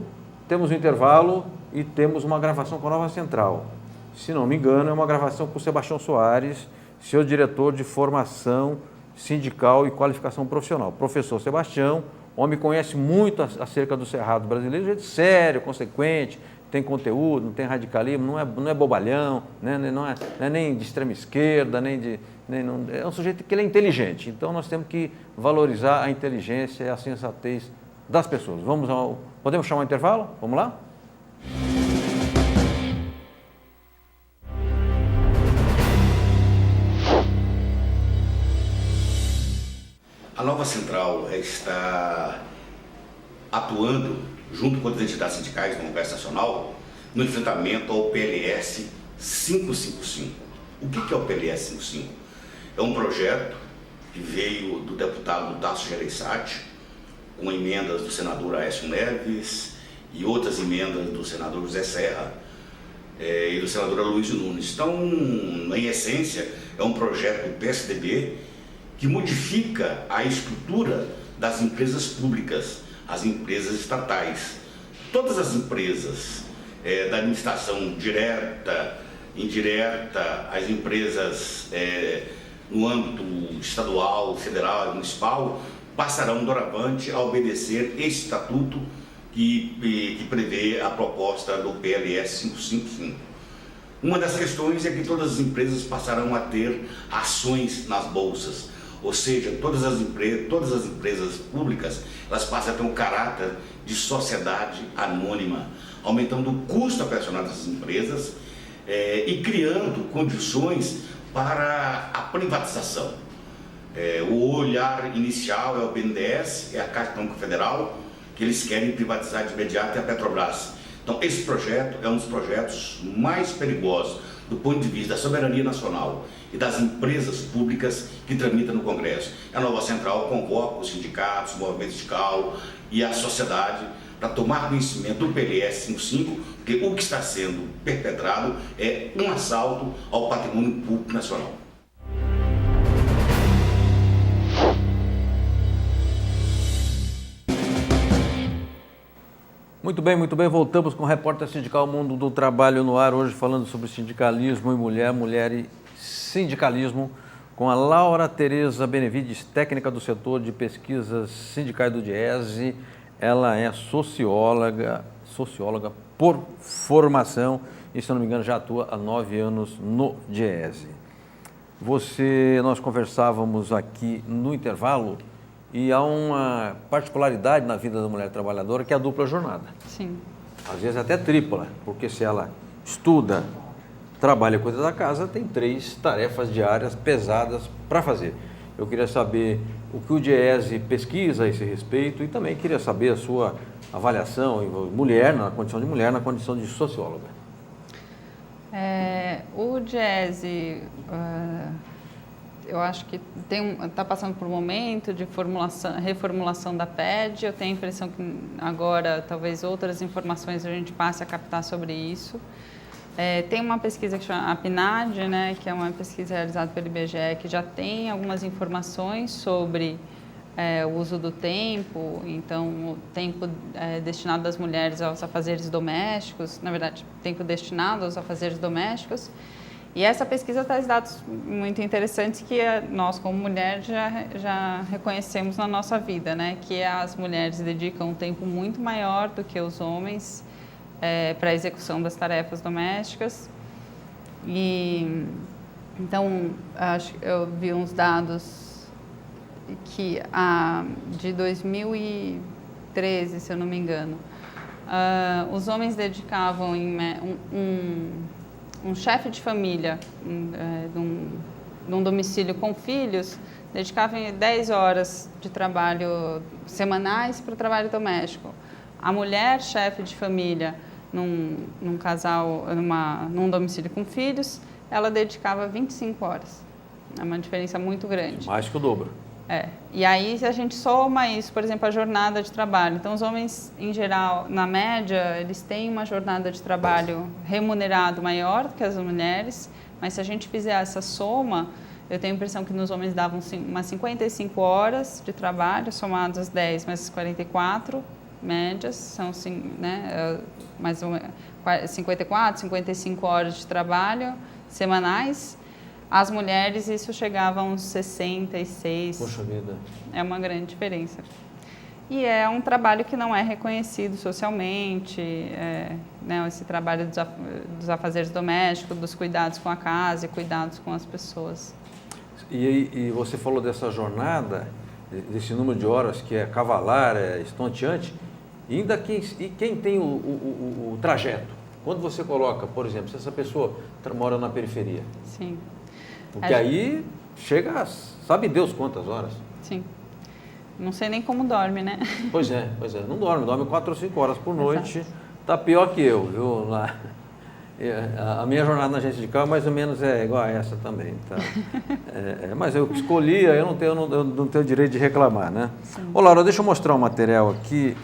temos um intervalo e temos uma gravação com a Nova Central. Se não me engano, é uma gravação com o Sebastião Soares, seu diretor de formação sindical e qualificação profissional. Professor Sebastião, homem conhece muito acerca do Cerrado brasileiro, gente sério, consequente, tem conteúdo, não tem radicalismo, não é bobalhão, né? Não é nem de extrema esquerda, é um sujeito que ele é inteligente. Então nós temos que valorizar a inteligência e a sensatez das pessoas. Podemos chamar o intervalo? Vamos lá? A Nova Central está atuando junto com as entidades sindicais do Congresso Nacional no enfrentamento ao PLS 555. O que é o PLS 555? É um projeto que veio do deputado Tasso Gereissati, com emendas do senador Aécio Neves e outras emendas do senador José Serra e do senador Aloysio Nunes. Então, em essência, é um projeto do PSDB que modifica a estrutura das empresas públicas, as empresas estatais. Todas as empresas da administração direta, indireta, as empresas no âmbito estadual, federal, municipal, passarão doravante a obedecer esse estatuto que prevê a proposta do PLS 555. Uma das questões é que todas as empresas passarão a ter ações nas bolsas, ou seja, todas as empresas públicas, elas passam a ter um caráter de sociedade anônima, aumentando o custo operacional dessas empresas e criando condições para a privatização. O olhar inicial é o BNDES, é a Caixa Econômica Federal, que eles querem privatizar de imediato, é a Petrobras. Então, esse projeto é um dos projetos mais perigosos do ponto de vista da soberania nacional e das empresas públicas que tramitam no Congresso. A Nova Central convoca os sindicatos, o movimento sindical e a sociedade para tomar conhecimento do PLS 55, porque o que está sendo perpetrado é um assalto ao patrimônio público nacional. Muito bem, voltamos com o Repórter Sindical Mundo do Trabalho no ar, hoje falando sobre sindicalismo e mulher e sindicalismo, com a Laura Tereza Benevides, técnica do setor de pesquisas sindicais do DIESE. Ela é socióloga por formação e, se não me engano, já atua há 9 anos no DIESE. Nós conversávamos aqui no intervalo e há uma particularidade na vida da mulher trabalhadora que é a dupla jornada. Sim. Às vezes até tripla, porque se ela estuda, trabalha e cuida da casa, tem 3 tarefas diárias pesadas para fazer. Eu queria saber o que o DIESE pesquisa a esse respeito e também queria saber a sua avaliação em mulher, na condição de mulher, na condição de socióloga. O DIESE, eu acho que está passando por um momento de reformulação da PED. Eu tenho a impressão que agora, talvez outras informações a gente passe a captar sobre isso. Tem uma pesquisa que chama a PNAD, né, que é uma pesquisa realizada pelo IBGE, que já tem algumas informações sobre o uso do tempo, então o tempo destinado das mulheres aos afazeres domésticos, na verdade, tempo destinado aos afazeres domésticos. E essa pesquisa traz dados muito interessantes que nós, como mulher, já reconhecemos na nossa vida, né, que as mulheres dedicam um tempo muito maior do que os homens para a execução das tarefas domésticas. E então, eu vi uns dados que de 2013, se eu não me engano, os homens dedicavam um chefe de família num domicílio com filhos dedicava 10 horas de trabalho semanais para o trabalho doméstico. A mulher, chefe de família, num casal, num domicílio com filhos, ela dedicava 25 horas. É uma diferença muito grande. Mais que o dobro. E aí a gente soma isso, por exemplo, a jornada de trabalho. Então, os homens, em geral, na média, eles têm uma jornada de trabalho remunerado maior do que as mulheres, mas se a gente fizer essa soma, eu tenho a impressão que nos homens davam umas 55 horas de trabalho, somados as 10 mais as 44 médias, são mais 54, 55 horas de trabalho semanais. As mulheres, isso chegava a uns 66. Poxa vida. É uma grande diferença. E é um trabalho que não é reconhecido socialmente, esse trabalho dos afazeres domésticos, dos cuidados com a casa e cuidados com as pessoas. E você falou dessa jornada, desse número de horas que é cavalar, é estonteante, e ainda quem tem o trajeto? Quando você coloca, por exemplo, se essa pessoa mora na periferia. Sim. Porque aí chega, sabe Deus quantas horas. Sim. Não sei nem como dorme, né? Pois é. Não dorme 4 ou 5 horas por noite. Exato. Tá pior que eu, viu? A minha jornada na agência de carro mais ou menos é igual a essa também. Tá? Mas eu escolhi, eu não tenho direito de reclamar, né? Sim. Ô, Laura, deixa eu mostrar um material aqui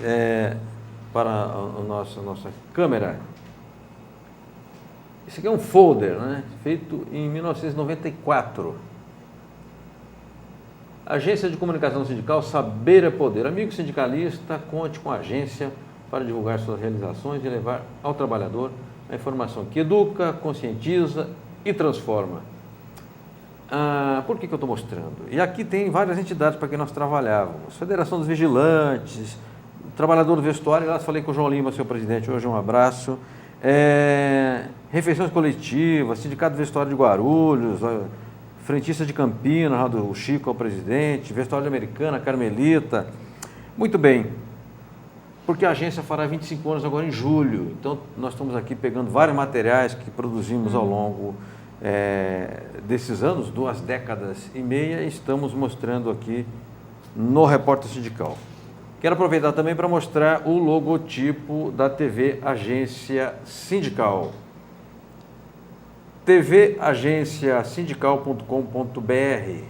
para a nossa câmera. Esse aqui é um folder, né? Feito em 1994. Agência de Comunicação Sindical, Saber é Poder. Amigo sindicalista, conte com a agência para divulgar suas realizações e levar ao trabalhador a informação que educa, conscientiza e transforma. Por que eu estou mostrando? E aqui tem várias entidades para quem nós trabalhávamos. Federação dos Vigilantes, Trabalhador do Vestuário, lá falei com o João Lima, seu presidente, hoje um abraço. Refeições coletivas, Sindicato do Vestuário de Guarulhos, Frentista de Campinas, o Chico é o presidente, Vestuário de Americana, Carmelita. Muito bem, porque a agência fará 25 anos agora em julho, então nós estamos aqui pegando vários materiais que produzimos ao longo desses anos, 2 décadas e meia, e estamos mostrando aqui no Repórter Sindical. Quero aproveitar também para mostrar o logotipo da TV Agência Sindical. tvagenciasindical.com.br,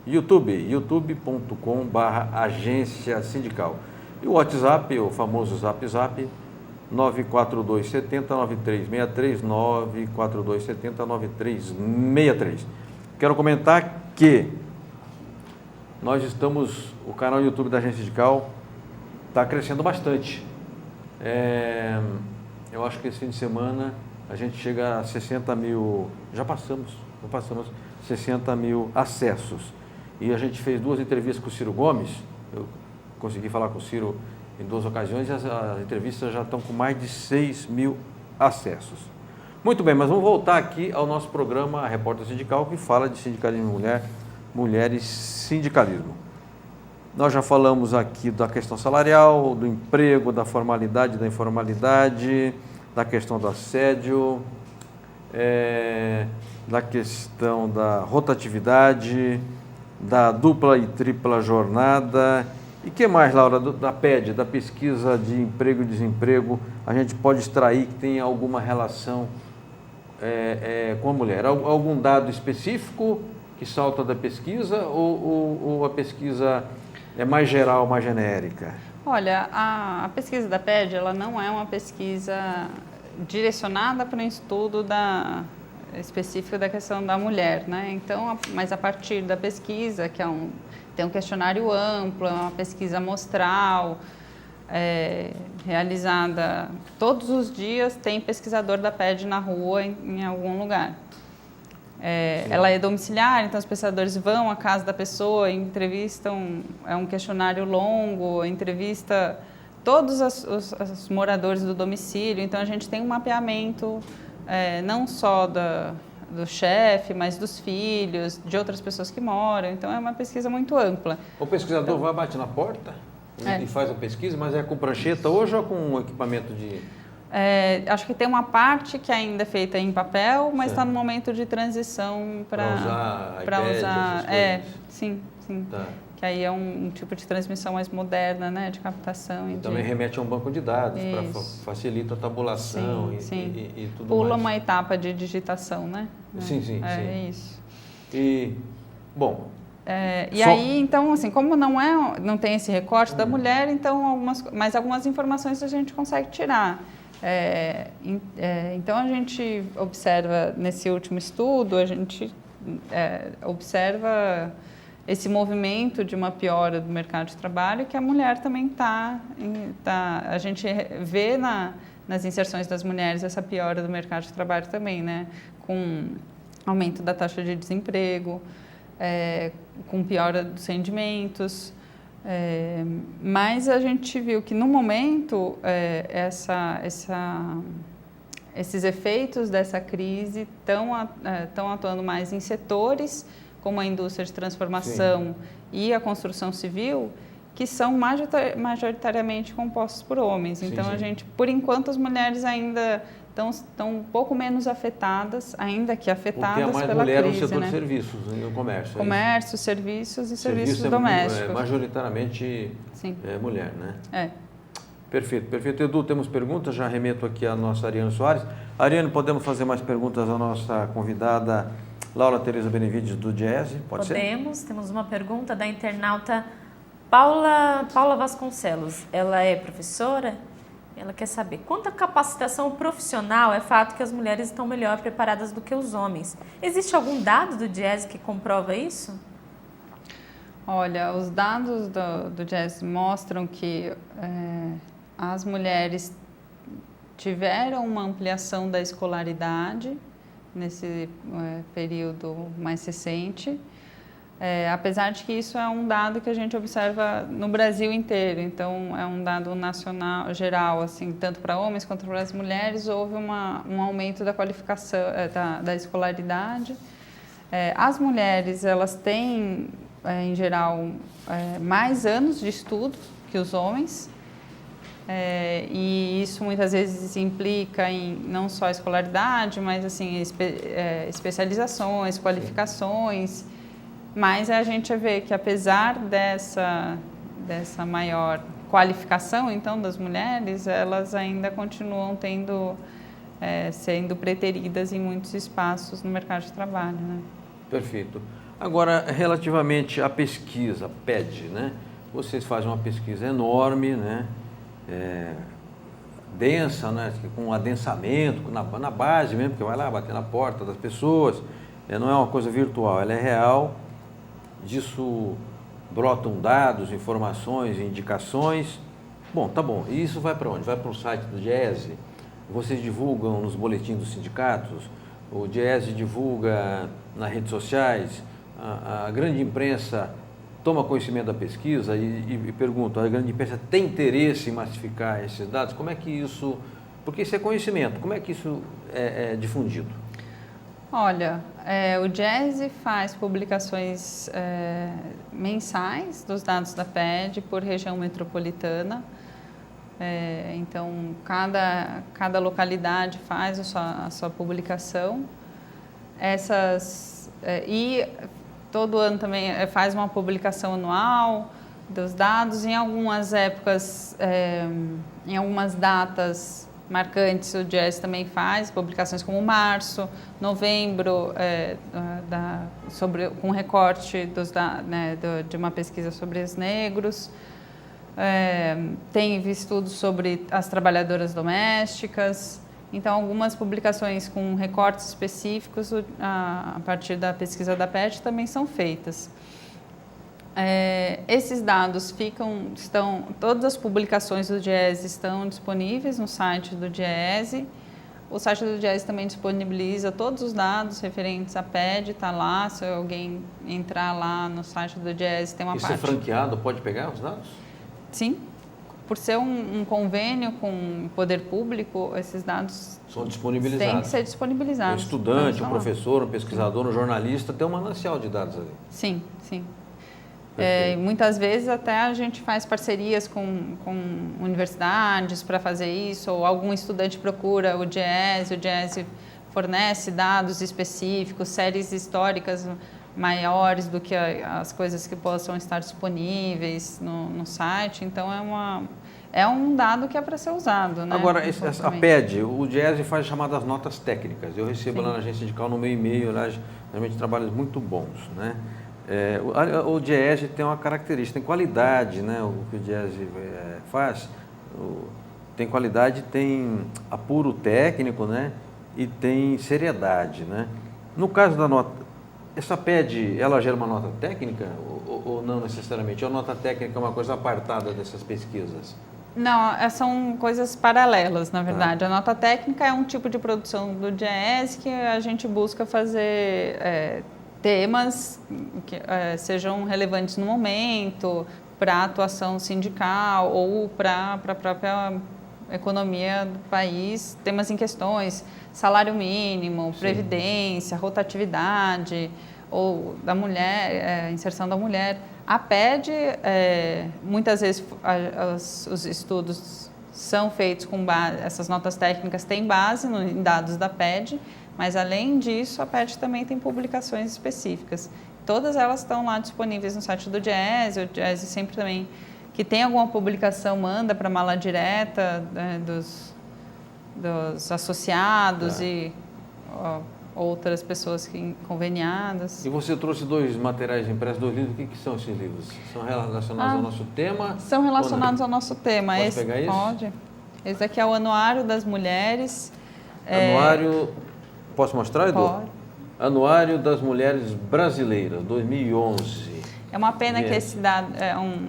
youtube.com/agência sindical. E o WhatsApp, o famoso Zap 94270-9363, 94270-9363. Quero comentar que o canal YouTube da Agência Sindical está crescendo bastante. Eu acho que esse fim de semana a gente chega a 60 mil, já passamos 60 mil acessos. E a gente fez 2 entrevistas com o Ciro Gomes, eu consegui falar com o Ciro em 2 ocasiões e as entrevistas já estão com mais de 6 mil acessos. Muito bem, mas vamos voltar aqui ao nosso programa Repórter Sindical, que fala de sindicalismo mulher, mulheres sindicalismo. Nós já falamos aqui da questão salarial, do emprego, da formalidade, da informalidade, da questão do assédio, da questão da rotatividade, da dupla e tripla jornada. E o que mais, Laura, da PED, da pesquisa de emprego e desemprego, a gente pode extrair que tem alguma relação com a mulher? Algum dado específico que salta da pesquisa ou a pesquisa é mais geral, mais genérica? Olha, a pesquisa da PED, ela não é uma pesquisa direcionada para um estudo específico da questão da mulher, né? Então, mas a partir da pesquisa, que tem um questionário amplo, é uma pesquisa amostral, realizada todos os dias, tem pesquisador da PED na rua em algum lugar. Ela é domiciliar, então os pesquisadores vão à casa da pessoa, entrevistam, é um questionário longo, entrevista todos os moradores do domicílio, então a gente tem um mapeamento não só do chefe, mas dos filhos, de outras pessoas que moram, então é uma pesquisa muito ampla. O pesquisador bate na porta e faz a pesquisa, mas é com prancheta hoje ou com equipamento de... Acho que tem uma parte que ainda é feita em papel, mas está Certo. no momento de transição Para usar para iPad, usar. essas coisas. Sim. Tá. Que aí é um tipo de transmissão mais moderna, né? De captação e Também remete a um banco de dados para Isso. facilita a tabulação Sim. e tudo Pula mais. uma etapa de digitação, né? Sim. É isso. E, bom, E aí, então, assim, como não tem esse recorte da mulher, então algumas informações a gente consegue tirar. Então, a gente observa, nesse último estudo, a gente observa esse movimento de uma piora do mercado de trabalho, que a mulher também a gente vê nas inserções das mulheres essa piora do mercado de trabalho também, né? Com aumento da taxa de desemprego, com piora dos rendimentos, mas a gente viu que no momento esses efeitos dessa crise estão atuando mais em setores como a indústria de transformação e a construção civil, que são majoritariamente compostos por homens. Então, a gente, por enquanto, as mulheres ainda estão um pouco menos afetadas, ainda que afetadas pela crise. Porque a mais mulher no setor de serviços, no comércio. Comércio, serviços e serviços domésticos. Majoritariamente mulher, né? Perfeito. Edu, temos perguntas? Já remeto aqui a nossa Ariane Soares. Ariane, podemos fazer mais perguntas à nossa convidada Laura Tereza Benevides do Diese? Pode ser? Podemos. Temos uma pergunta da internauta Paula Vasconcelos. Ela é professora. Ela quer saber, quanto à capacitação profissional, é fato que as mulheres estão melhor preparadas do que os homens. Existe algum dado do Diese que comprova isso? Olha, os dados do Diese mostram que as mulheres tiveram uma ampliação da escolaridade nesse período mais recente, apesar de que isso é um dado que a gente observa no Brasil inteiro, então é um dado nacional, geral, assim, tanto para homens quanto para as mulheres, houve um aumento da qualificação, da escolaridade. As mulheres, elas têm, em geral, mais anos de estudo que os homens, e isso muitas vezes implica em não só escolaridade, mas assim, especializações, qualificações. Mas a gente vê que apesar dessa maior qualificação, então, das mulheres, elas ainda continuam sendo preteridas em muitos espaços no mercado de trabalho, né? Perfeito. Agora, relativamente à pesquisa, PED, né? Vocês fazem uma pesquisa enorme, né? Densa, né? Com adensamento, na base mesmo, porque vai lá bater na porta das pessoas, não é uma coisa virtual, ela é real. Disso brotam dados, informações, indicações. Bom, tá bom. E isso vai para onde? Vai para o site do Diese? Vocês divulgam nos boletins dos sindicatos? O Diese divulga nas redes sociais? A grande imprensa toma conhecimento da pesquisa e pergunto, a grande imprensa tem interesse em massificar esses dados? Como é que isso... Porque isso é conhecimento. Como é que isso é difundido? Olha, o Diese faz publicações mensais dos dados da PED por região metropolitana. Então, cada localidade faz a sua publicação. E todo ano também faz uma publicação anual dos dados. Em algumas épocas, em algumas datas marcantes, o Diese também faz publicações como março, novembro, com recorte de uma pesquisa sobre os negros. Tem estudos sobre as trabalhadoras domésticas. Então, algumas publicações com recortes específicos a partir da pesquisa da PED também são feitas. Esses dados todas as publicações do Diese estão disponíveis no site do Diese. O site do Diese também disponibiliza todos os dados referentes à PED, está lá, se alguém entrar lá no site do Diese, tem uma parte... Isso é franqueado, pode pegar os dados? Sim, por ser um convênio com o poder público, esses dados são disponibilizados. Têm que ser disponibilizados. Um estudante, um professor, um pesquisador, um jornalista, tem um manancial de dados ali. Sim. Muitas vezes até a gente faz parcerias com universidades para fazer isso, ou algum estudante procura o Diese fornece dados específicos, séries históricas maiores do que as coisas que possam estar disponíveis no site. Então, é um dado que é para ser usado. Né? Agora, a PED, o Diese faz chamadas notas técnicas. Eu recebo lá na agência sindical no meu e-mail, lá, realmente trabalhos muito bons, né? O Diese tem uma característica, tem qualidade, né? O que o Diese faz, tem qualidade, tem apuro técnico, né? E tem seriedade, né? No caso da nota, essa PED, ela gera uma nota técnica ou não necessariamente? Ou a nota técnica é uma coisa apartada dessas pesquisas? Não, são coisas paralelas, na verdade. A nota técnica é um tipo de produção do Diese que a gente busca fazer temas que sejam relevantes no momento, para a atuação sindical ou para a própria economia do país, temas em questões, salário mínimo, previdência, rotatividade, ou da mulher, inserção da mulher. A PED, muitas vezes os estudos são feitos com base, essas notas técnicas têm base em dados da PED, mas além disso a PED também tem publicações específicas. Todas elas estão lá disponíveis no site do Diese. O Diese sempre também, que tem alguma publicação, manda para a mala direta, né, dos associados e outras pessoas conveniadas. E você trouxe 2 materiais impressos, 2 livros. O que são esses livros? São relacionados ao nosso tema? São relacionados ao nosso tema. Posso pegar isso? Pode. Esse aqui é o Anuário das Mulheres. Anuário... Posso mostrar, Edu? Pode. Anuário das Mulheres Brasileiras, 2011. É uma pena que esse dado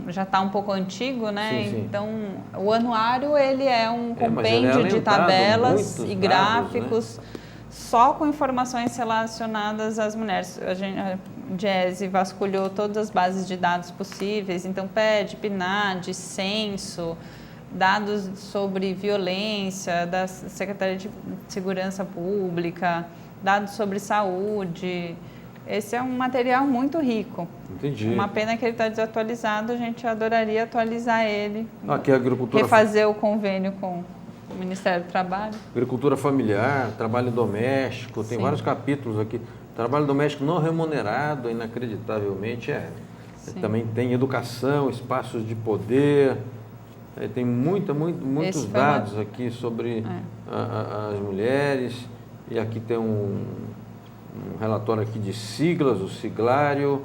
já está um pouco antigo, né? Sim. Então, o anuário ele é um compêndio de tabelas e gráficos, dados, né? Só com informações relacionadas às mulheres. A Diese vasculhou todas as bases de dados possíveis, então PED, PNAD, censo, dados sobre violência da Secretaria de Segurança Pública, dados sobre saúde. Esse é um material muito rico. Entendi. Uma pena que ele está desatualizado, a gente adoraria atualizar ele. Aqui a agricultura... Refazer o convênio com o Ministério do Trabalho. Agricultura familiar, trabalho doméstico, tem vários capítulos aqui. Trabalho doméstico não remunerado, inacreditavelmente, também tem educação, espaços de poder, tem muitos dados aqui sobre as mulheres, e aqui tem um relatório aqui de siglas, o siglário,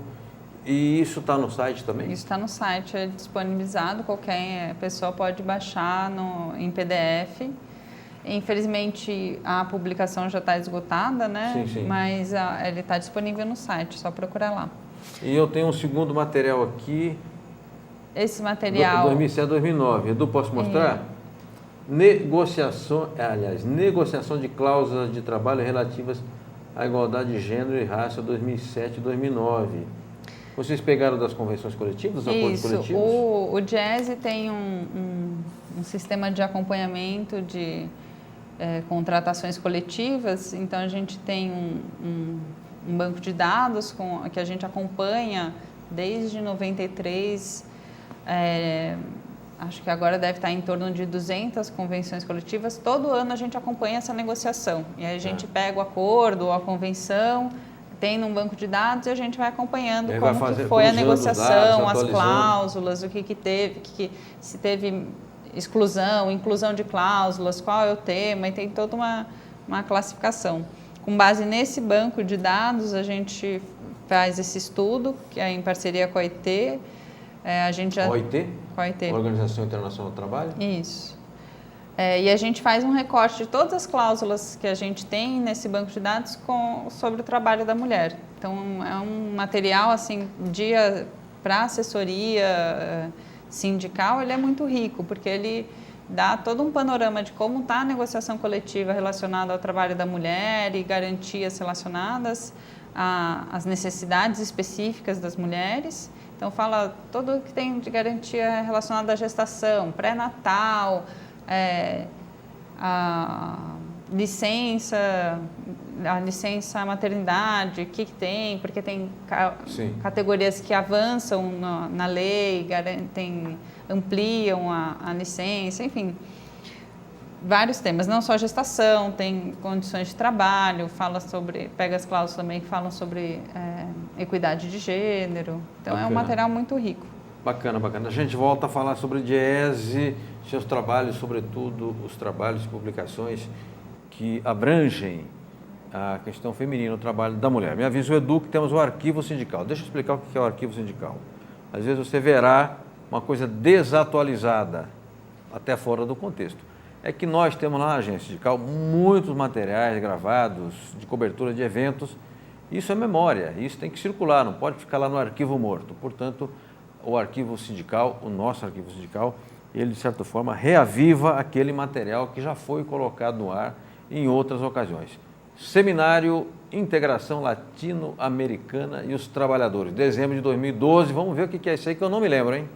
e isso está no site também? Isso está no site, é disponibilizado, qualquer pessoa pode baixar em PDF. Infelizmente, a publicação já está esgotada, né? Sim. Mas ele está disponível no site, só procurar lá. E eu tenho um segundo material aqui. Esse material... 2007 a 2009. Edu, posso mostrar? Negociação de cláusulas de trabalho relativas à igualdade de gênero e raça 2007 e 2009. Vocês pegaram das convenções coletivas, dos acordos coletivos? O Diese tem um sistema de acompanhamento de contratações coletivas, então a gente tem um banco de dados que a gente acompanha desde 93, acho que agora deve estar em torno de 200 convenções coletivas. Todo ano a gente acompanha essa negociação, e aí a gente pega o acordo, a convenção, tem num banco de dados e a gente vai acompanhando como que foi a negociação, as cláusulas, o que teve, se teve inclusão de cláusulas, qual é o tema, e tem toda uma classificação. Com base nesse banco de dados, a gente faz esse estudo, que é em parceria com a OIT. OIT? Com a OIT. Organização Internacional do Trabalho? Isso. E a gente faz um recorte de todas as cláusulas que a gente tem nesse banco de dados sobre o trabalho da mulher. Então, é um material, assim, para assessoria sindical, ele é muito rico, porque ele dá todo um panorama de como está a negociação coletiva relacionada ao trabalho da mulher e garantias relacionadas às necessidades específicas das mulheres. Então, fala tudo que tem de garantia relacionada à gestação, pré-natal, a licença maternidade, o que tem, porque tem categorias que avançam na lei, ampliam a licença, enfim, vários temas, não só gestação, tem condições de trabalho, pega as cláusulas também que falam sobre equidade de gênero, então Bacana. É um material muito rico. Bacana, bacana. A gente volta a falar sobre Diese, seus trabalhos, sobretudo os trabalhos e publicações que abrangem a questão feminina, o trabalho da mulher. Me avisa o Edu que temos o arquivo sindical. Deixa eu explicar o que é o arquivo sindical. Às vezes você verá uma coisa desatualizada, até fora do contexto. É que nós temos lá na agência sindical muitos materiais gravados de cobertura de eventos. Isso é memória, isso tem que circular, não pode ficar lá no arquivo morto. Portanto, o arquivo sindical, o nosso arquivo sindical, ele de certa forma reaviva aquele material que já foi colocado no ar em outras ocasiões. Seminário Integração Latino-Americana e os Trabalhadores, dezembro de 2012. Vamos ver o que é isso aí que eu não me lembro, hein?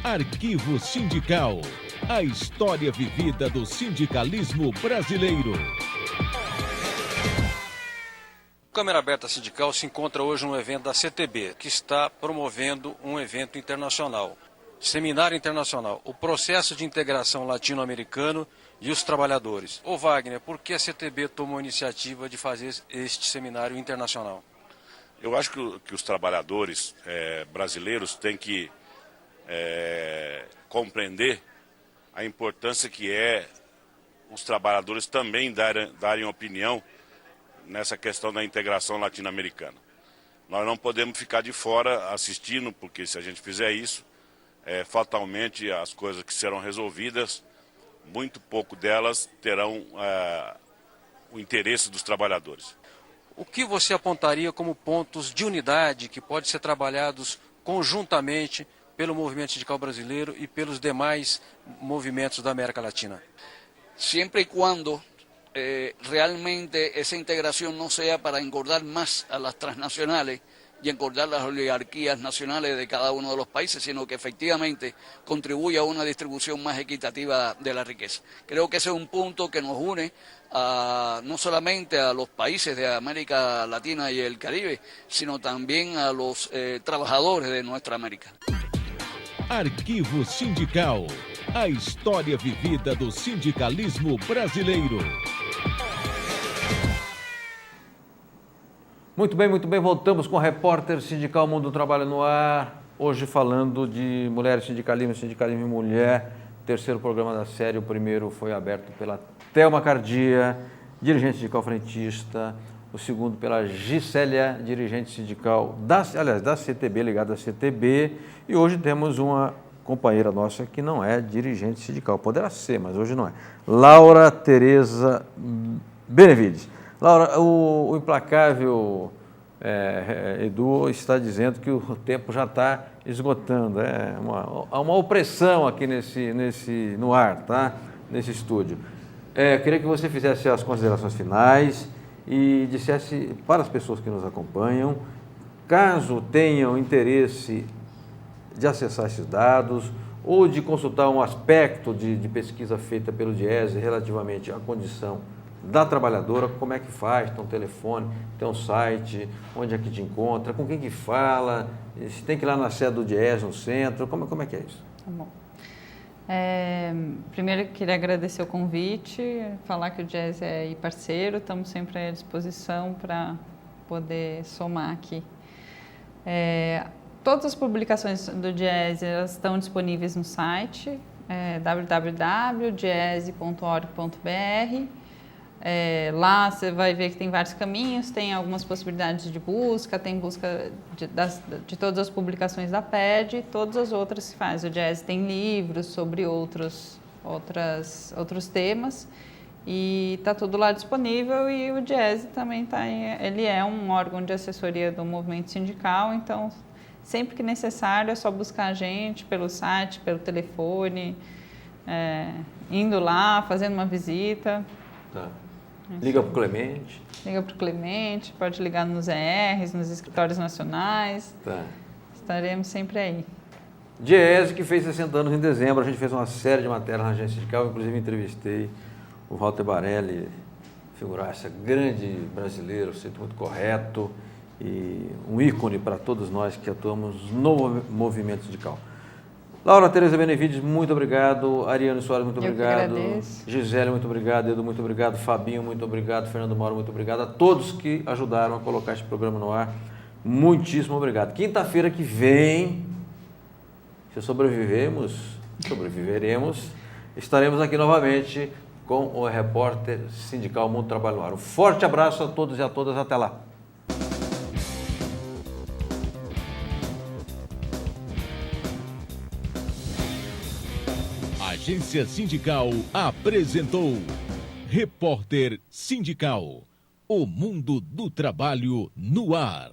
Arquivo Sindical. A história vivida do sindicalismo brasileiro. Câmara Aberta Sindical se encontra hoje num evento da CTB, que está promovendo um evento internacional. Seminário Internacional, o processo de integração latino-americano e os trabalhadores. Ô Wagner, por que a CTB tomou a iniciativa de fazer este seminário internacional? Eu acho que os trabalhadores brasileiros têm que compreender a importância que é os trabalhadores também darem opinião nessa questão da integração latino-americana. Nós não podemos ficar de fora assistindo, porque se a gente fizer isso, fatalmente as coisas que serão resolvidas, muito pouco delas terão o interesse dos trabalhadores. O que você apontaria como pontos de unidade que podem ser trabalhados conjuntamente pelo movimento sindical brasileiro e pelos demais movimentos da América Latina? Siempre y cuando realmente esa integración no sea para engordar más a las transnacionales y engordar las oligarquías nacionales de cada uno de los países, sino que efectivamente contribuya a una distribución más equitativa de la riqueza. Creo que ese es un punto que nos une no solamente a los países de América Latina y el Caribe, sino también a los trabajadores de nuestra América. Arquivo Sindical. A história vivida do sindicalismo brasileiro. Muito bem, voltamos com o Repórter Sindical Mundo do Trabalho no ar, hoje falando de mulheres, sindicalismo e mulher, terceiro programa da série, o primeiro foi aberto pela Thelma Cardia, dirigente sindical frentista, o segundo pela Gisélia, dirigente sindical da CTB, ligada à CTB, e hoje temos uma companheira nossa que não é dirigente sindical, poderá ser, mas hoje não é, Laura Tereza Benevides. Laura, o implacável Edu está dizendo que o tempo já está esgotando. Há uma opressão aqui no ar, tá? Nesse estúdio. Queria que você fizesse as considerações finais e dissesse para as pessoas que nos acompanham, caso tenham interesse de acessar esses dados ou de consultar um aspecto de pesquisa feita pelo Diese relativamente à condição da trabalhadora, como é que faz, tem um telefone, tem um site, onde é que te encontra, com quem que fala, se tem que ir lá na sede do Diese, no centro, como é que é isso? Tá bom. Primeiro, eu queria agradecer o convite, falar que o Diese é parceiro, estamos sempre à disposição para poder somar aqui. Todas as publicações do Diese estão disponíveis no site, www.diese.org.br. Lá você vai ver que tem vários caminhos, tem algumas possibilidades de busca, tem busca de todas as publicações da PED e todas as outras que faz. O Diese tem livros sobre outros temas e está tudo lá disponível, e o Diese também ele é um órgão de assessoria do movimento sindical, então sempre que necessário é só buscar a gente pelo site, pelo telefone, indo lá, fazendo uma visita. Tá. Liga para o Clemente. Liga para o Clemente, pode ligar nos ERs, nos escritórios nacionais. Tá. Estaremos sempre aí. Diese, que fez 60 anos em dezembro, a gente fez uma série de matérias na agência sindical, inclusive entrevistei o Walter Barelli, figuraça grande brasileiro, sempre muito correto e um ícone para todos nós que atuamos no movimento sindical. Laura Tereza Benevides, muito obrigado. Ariane Soares, muito obrigado. Gisele, muito obrigado. Edu, muito obrigado. Fabinho, muito obrigado. Fernando Mauro, muito obrigado. A todos que ajudaram a colocar este programa no ar, muitíssimo obrigado. Quinta-feira que vem, se sobreviveremos, estaremos aqui novamente com o repórter sindical Mundo do Trabalho no Ar. Um forte abraço a todos e a todas. Até lá. A Agência Sindical apresentou Repórter Sindical, o mundo do trabalho no ar.